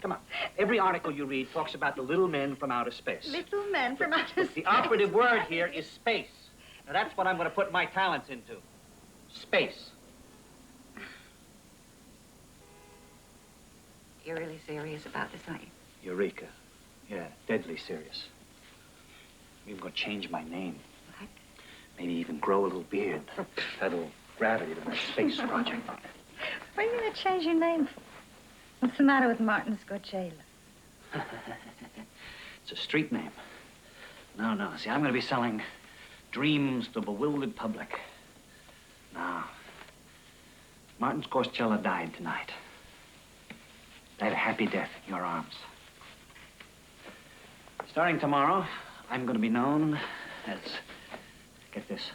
Come on. Every article you read talks about the little men from outer space. Little men from outer space. The operative word here is space. Now, that's what I'm going to put my talents into. Space. You're really serious about this, aren't you? Eureka. Yeah, deadly serious. I'm even going to change my name. What? Maybe even grow a little beard. Add a little gravity to my space project. What are you going to change your name for? What's the matter with Martin Scochela? It's a street name. No. See, I'm going to be selling dreams to a bewildered public. No. Martin Scochela died tonight. Died a happy death in your arms. Starting tomorrow, I'm going to be known as, get this,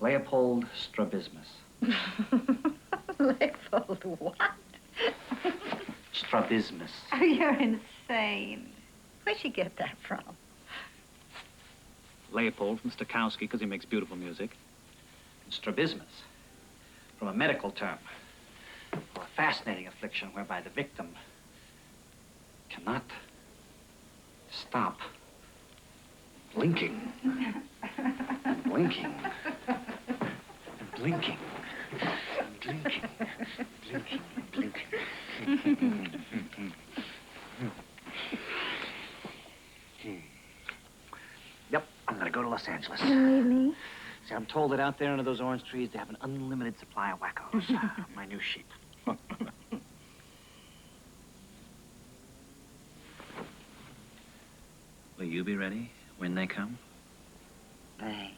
Leopold Strabismus. Leopold what? Strabismus. Oh, you're insane. Where'd you get that from? Leopold from Stokowski, because he makes beautiful music. And strabismus, from a medical term, for a fascinating affliction whereby the victim cannot stop blinking and blinking and blinking and blinking and blinking. Yep, I'm gonna go to Los Angeles. You leave me? See, I'm told that out there under those orange trees, they have an unlimited supply of wackos. My new sheep. Will you be ready when they come? They?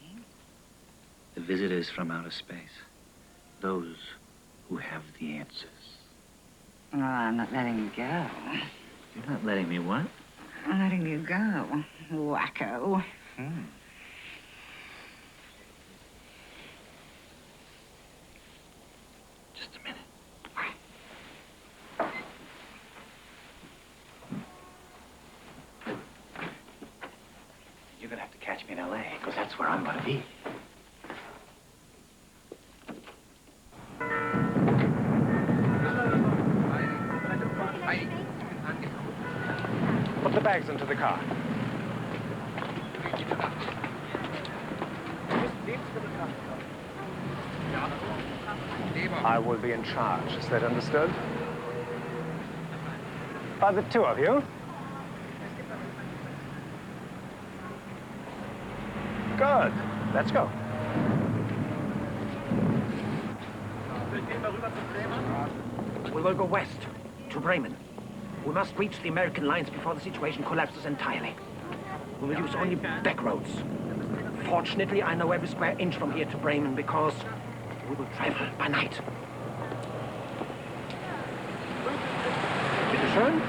The visitors from outer space. Those who have the answers. Oh, I'm not letting you go. You're not letting me what? I'm letting you go, wacko. Just a minute. You're gonna have to catch me in L.A., because that's where I'm gonna be. Put the bags into the car. I will be in charge. Is that understood? By the two of you? Good. Let's go. We will go west, to Bremen. We must reach the American lines before the situation collapses entirely. We will use only back roads. Fortunately, I know every square inch from here to Bremen because we will travel by night. Bitte schön.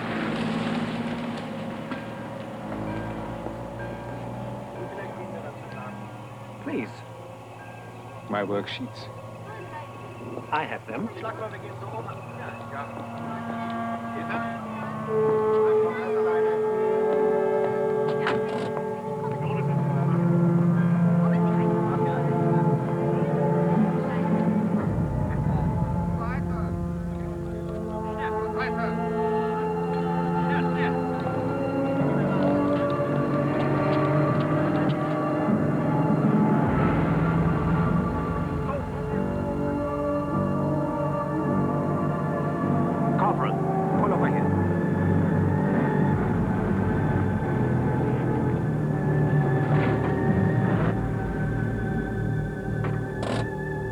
Please. My worksheets. I have them.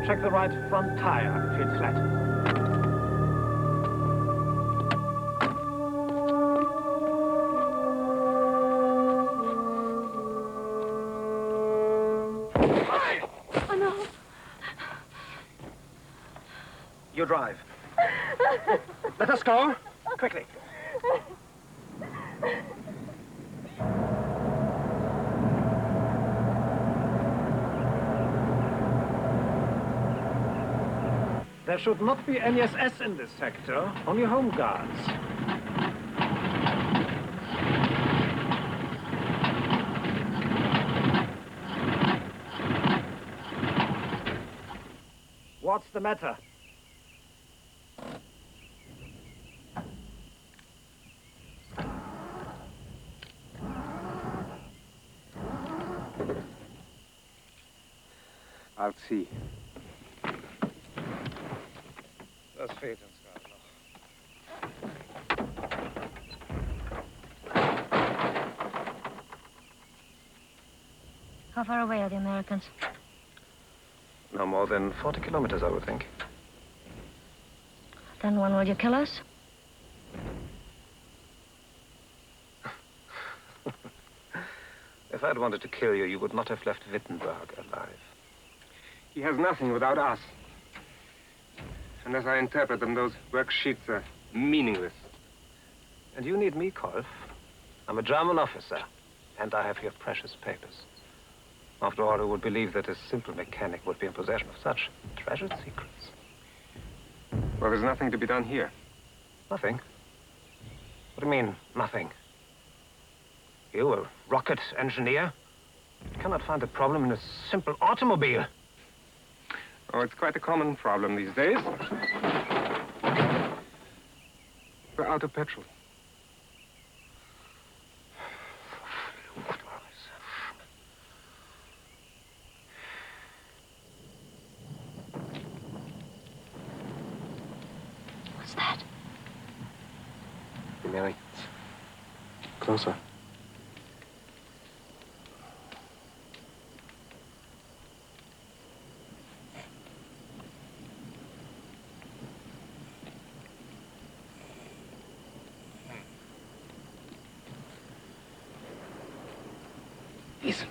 Check the right front tire if it's flat. Oh, no. You drive. Let us go. Quickly. There should not be any SS in this sector, only home guards. What's the matter? I'll see. Das fehlt uns gerade noch. How far away are the Americans? No more than 40 kilometers, I would think. Then when will you kill us? If I'd wanted to kill you, you would not have left Wittenberg alive. He has nothing without us. And as I interpret them, those worksheets are meaningless. And you need me, Kolf. I'm a German officer, and I have your precious papers. After all, who would believe that a simple mechanic would be in possession of such treasured secrets? Well, there's nothing to be done here. Nothing? What do you mean, nothing? You, a rocket engineer, cannot find a problem in a simple automobile. Oh, it's quite a common problem these days. We're out of petrol. What's that? The Americans. Closer. Listen.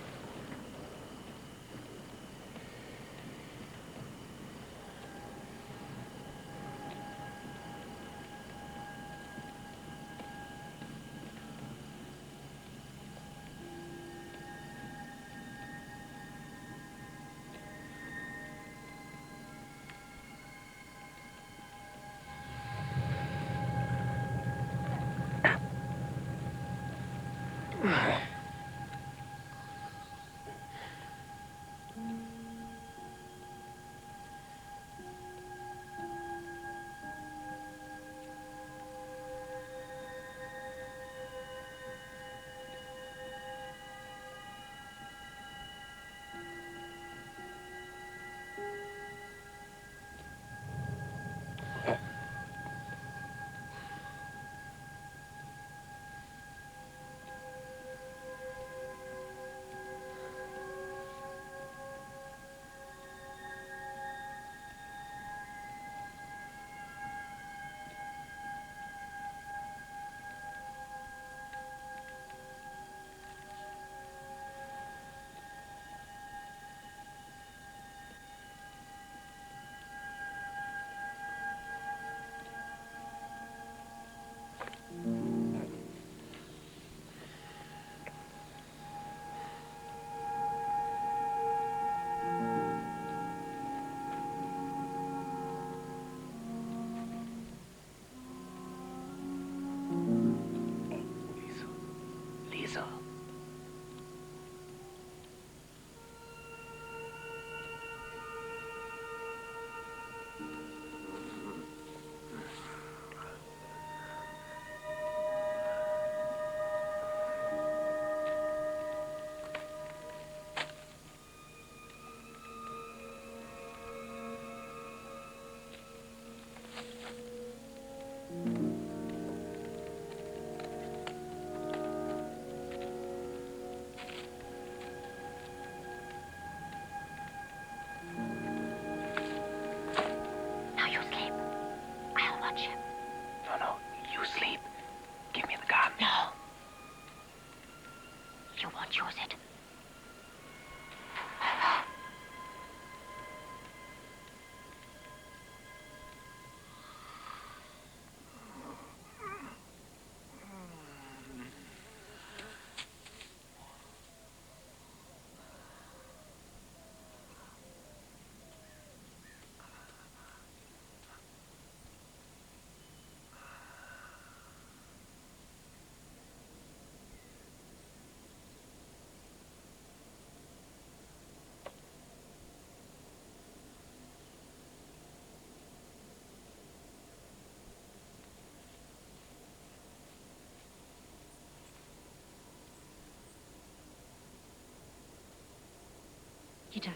Peter,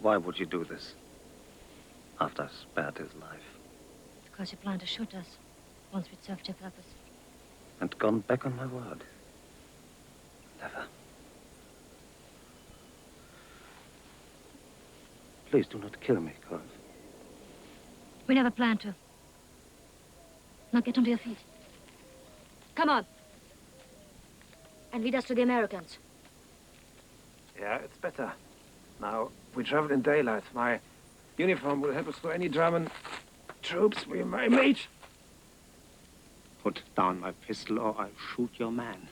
Why would you do this? After I spared his life. because you planned to shoot us once we'd served your purpose. And gone back on my word. Never. Please do not kill me, Carl. We never planned to. Now get onto your feet. Come on. And lead us to the Americans. Yeah, it's better. Now, we travel in daylight. My uniform will help us through any German troops we may meet. Put down my pistol or I'll shoot your man.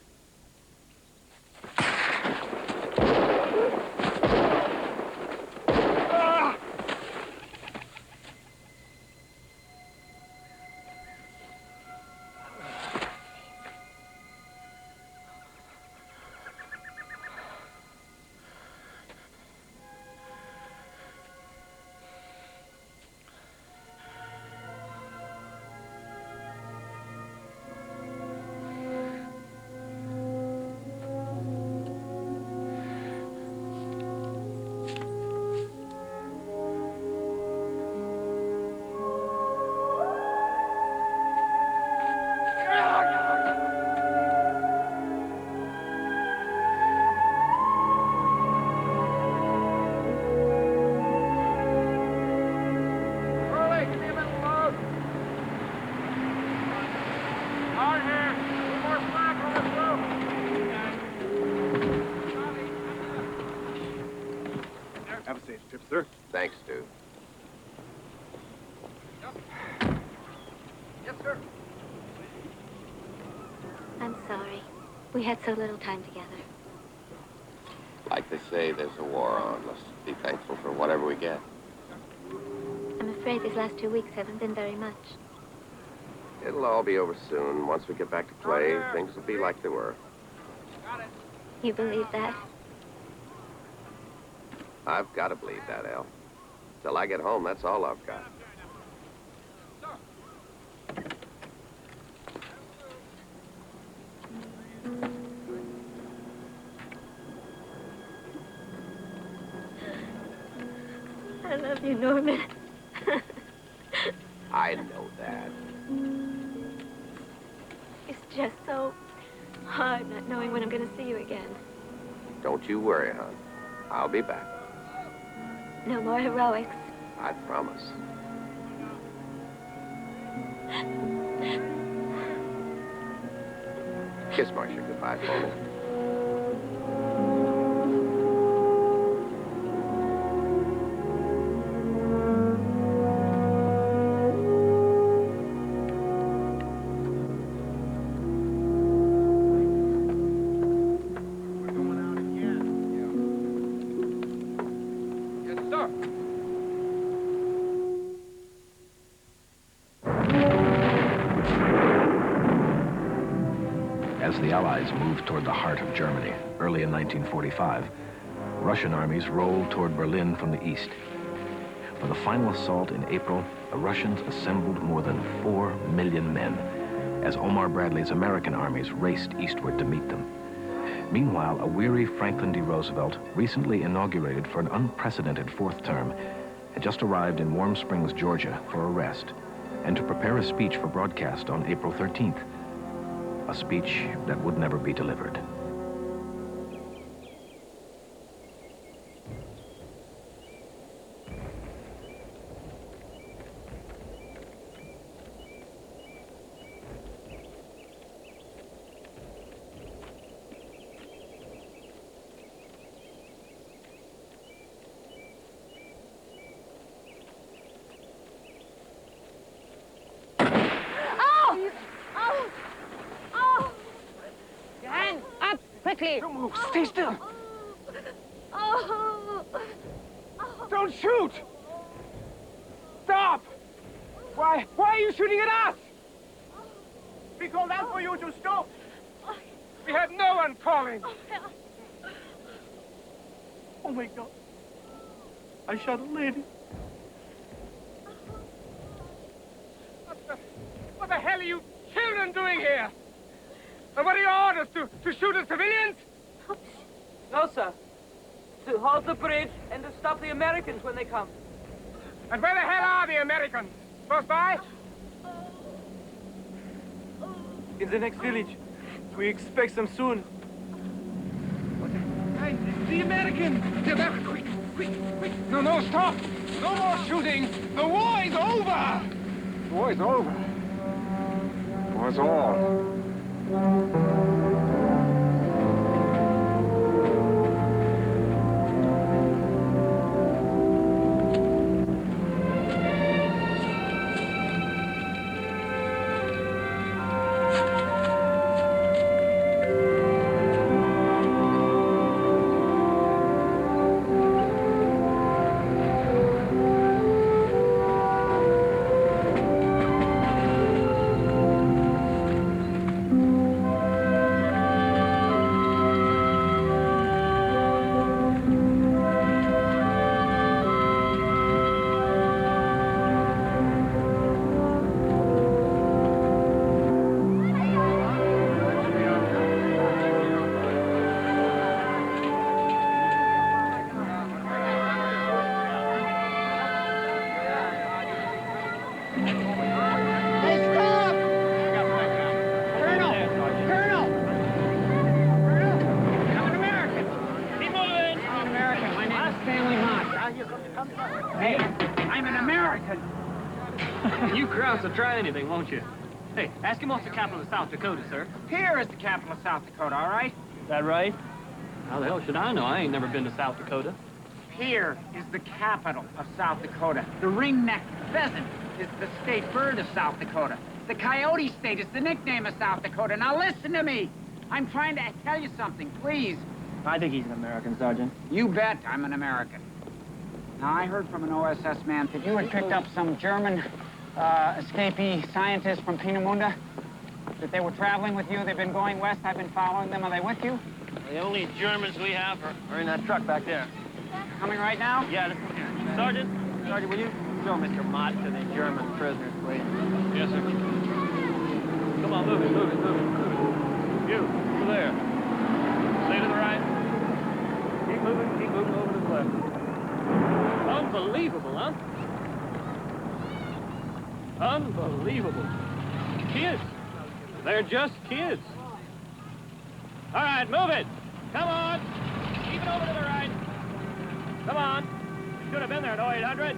Have a safe trip, sir. Thanks, Stu. Yes, sir. I'm sorry. We had so little time together. Like they say, there's a war on. Let's be thankful for whatever we get. I'm afraid these last 2 weeks haven't been very much. It'll all be over soon. Once we get back to play, things will be like they were. You believe that? I've got to believe that, El. Till I get home, that's all I've got. I love you, Norman. I know that. It's just so hard not knowing when I'm going to see you again. Don't you worry, hon. I'll be back. No more heroics. I promise. Kiss Marcia goodbye for me. As the Allies moved toward the heart of Germany, early in 1945, Russian armies rolled toward Berlin from the east. For the final assault in April, the Russians assembled more than 4 million men, as Omar Bradley's American armies raced eastward to meet them. Meanwhile, a weary Franklin D. Roosevelt, recently inaugurated for an unprecedented fourth term, had just arrived in Warm Springs, Georgia, for a rest, and to prepare a speech for broadcast on April 13th. A speech that would never be delivered. Quickly! Don't move. Stay still. Oh. Don't shoot! Stop! Why are you shooting at us? We called out for you to stop. We had no one calling. Oh, my God. I shot a lady. What the hell are you children doing here? And what are your orders? To shoot the civilians? No, sir. To halt the bridge and to stop the Americans when they come. And where the hell are the Americans? Close by? In the next village. We expect them soon. The Americans! They're there! Quick, quick, quick! No, no, stop! No more shooting! The war is over! The war is over. For us all. Try anything, won't you? Hey, ask him what's the capital of South Dakota, sir. Here is the capital of South Dakota, all right? Is that right? How the hell should I know? I ain't never been to South Dakota. Here is the capital of South Dakota. The ring-necked pheasant is the state bird of South Dakota. The coyote state is the nickname of South Dakota. Now listen to me. I'm trying to tell you something, please. I think he's an American, Sergeant. You bet I'm an American. Now, I heard from an OSS man that you had picked up some German escapee scientists from Peenemünde, that they were traveling with you. They've been going west. I've been following them. Are they with you? The only Germans we have are in that truck back there. Coming right now? Yeah, let's go here. Sergeant, will you show Mr. Mott to the German prisoners, please? Yes, sir. Come on, move it. You, over there. Stay to the right. Keep moving over to the left. Unbelievable, huh? Unbelievable. Kids. They're just kids. All right, move it. Come on. Keep it over to the right. Come on. You should have been there at 0800.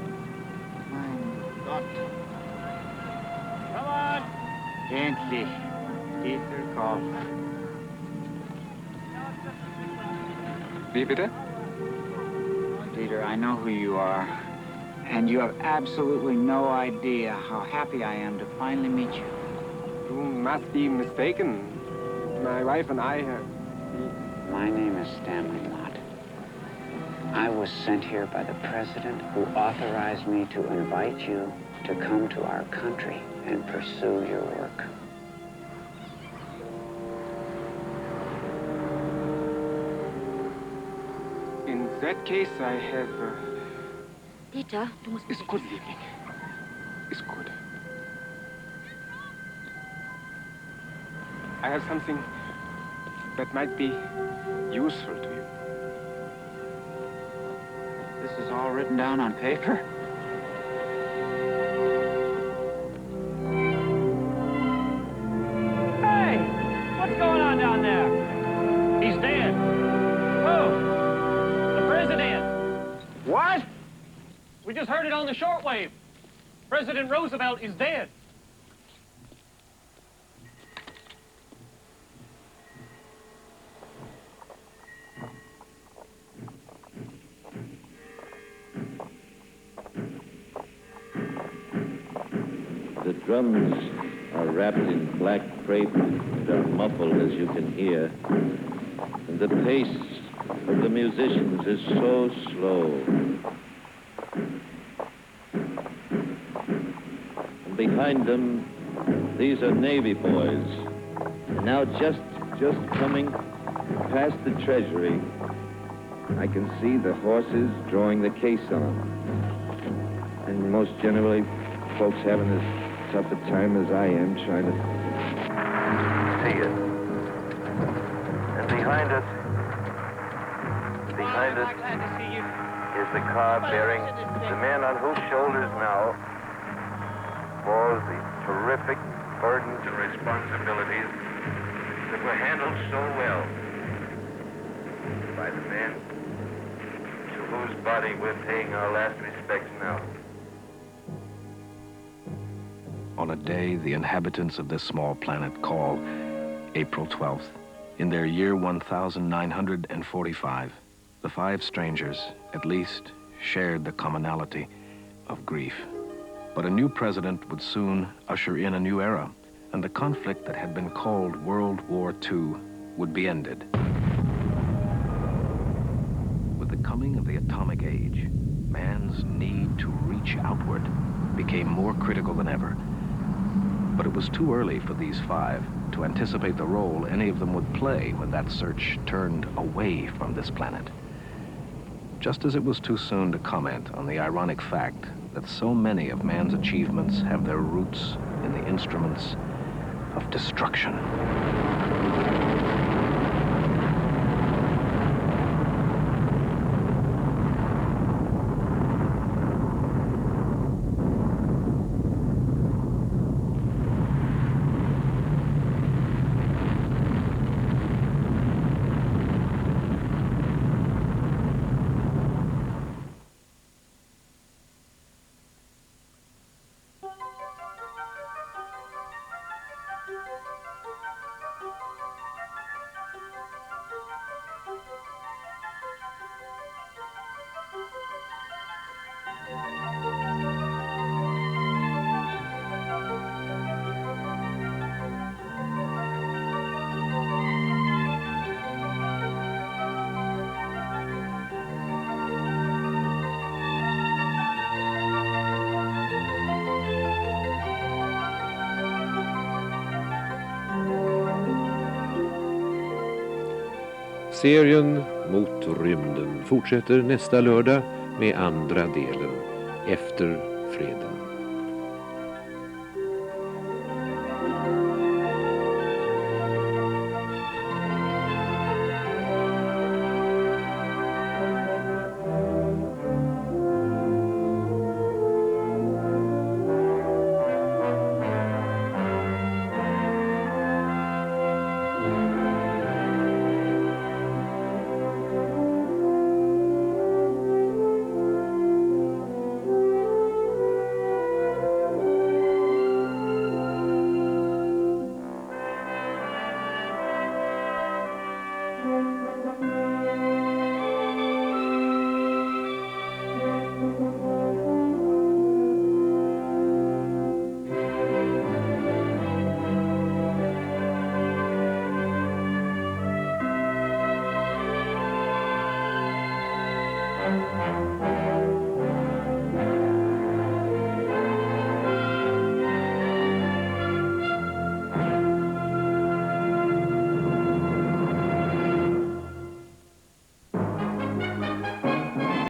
Come on. Endlich. Dieter call. Wie bitte? Dieter, I know who you are. And you have absolutely no idea how happy I am to finally meet you. You must be mistaken. My wife and I have... My name is Stanley Mott. I was sent here by the president who authorized me to invite you to come to our country and pursue your work. In that case, I have... Dieter, du musst... Ist gut, Liebling. Ist gut. I have something that might be useful to you. This is all written down on paper? Hey! What's going on down there? He's dead. Who? The president. What? We just heard it on the shortwave. President Roosevelt is dead. The drums are wrapped in black crepe and are muffled, as you can hear. And the pace of the musicians is so slow. And behind them, these are Navy boys. And now just coming past the treasury, I can see the horses drawing the caisson. And most generally, folks having as tough a time as I am trying to see it. us, behind us, is the car bearing the man on whose shoulders now falls the terrific burdens and responsibilities that were handled so well by the man to whose body we're paying our last respects now. On a day the inhabitants of this small planet call April 12th, in their year 1945, the five strangers, at least, shared the commonality of grief. But a new president would soon usher in a new era, and the conflict that had been called World War II would be ended. With the coming of the atomic age, man's need to reach outward became more critical than ever. But it was too early for these five to anticipate the role any of them would play when that search turned away from this planet. Just as it was too soon to comment on the ironic fact that so many of man's achievements have their roots in the instruments of destruction. Serien Mot rymden fortsätter nästa lördag med andra delen, Efter freden.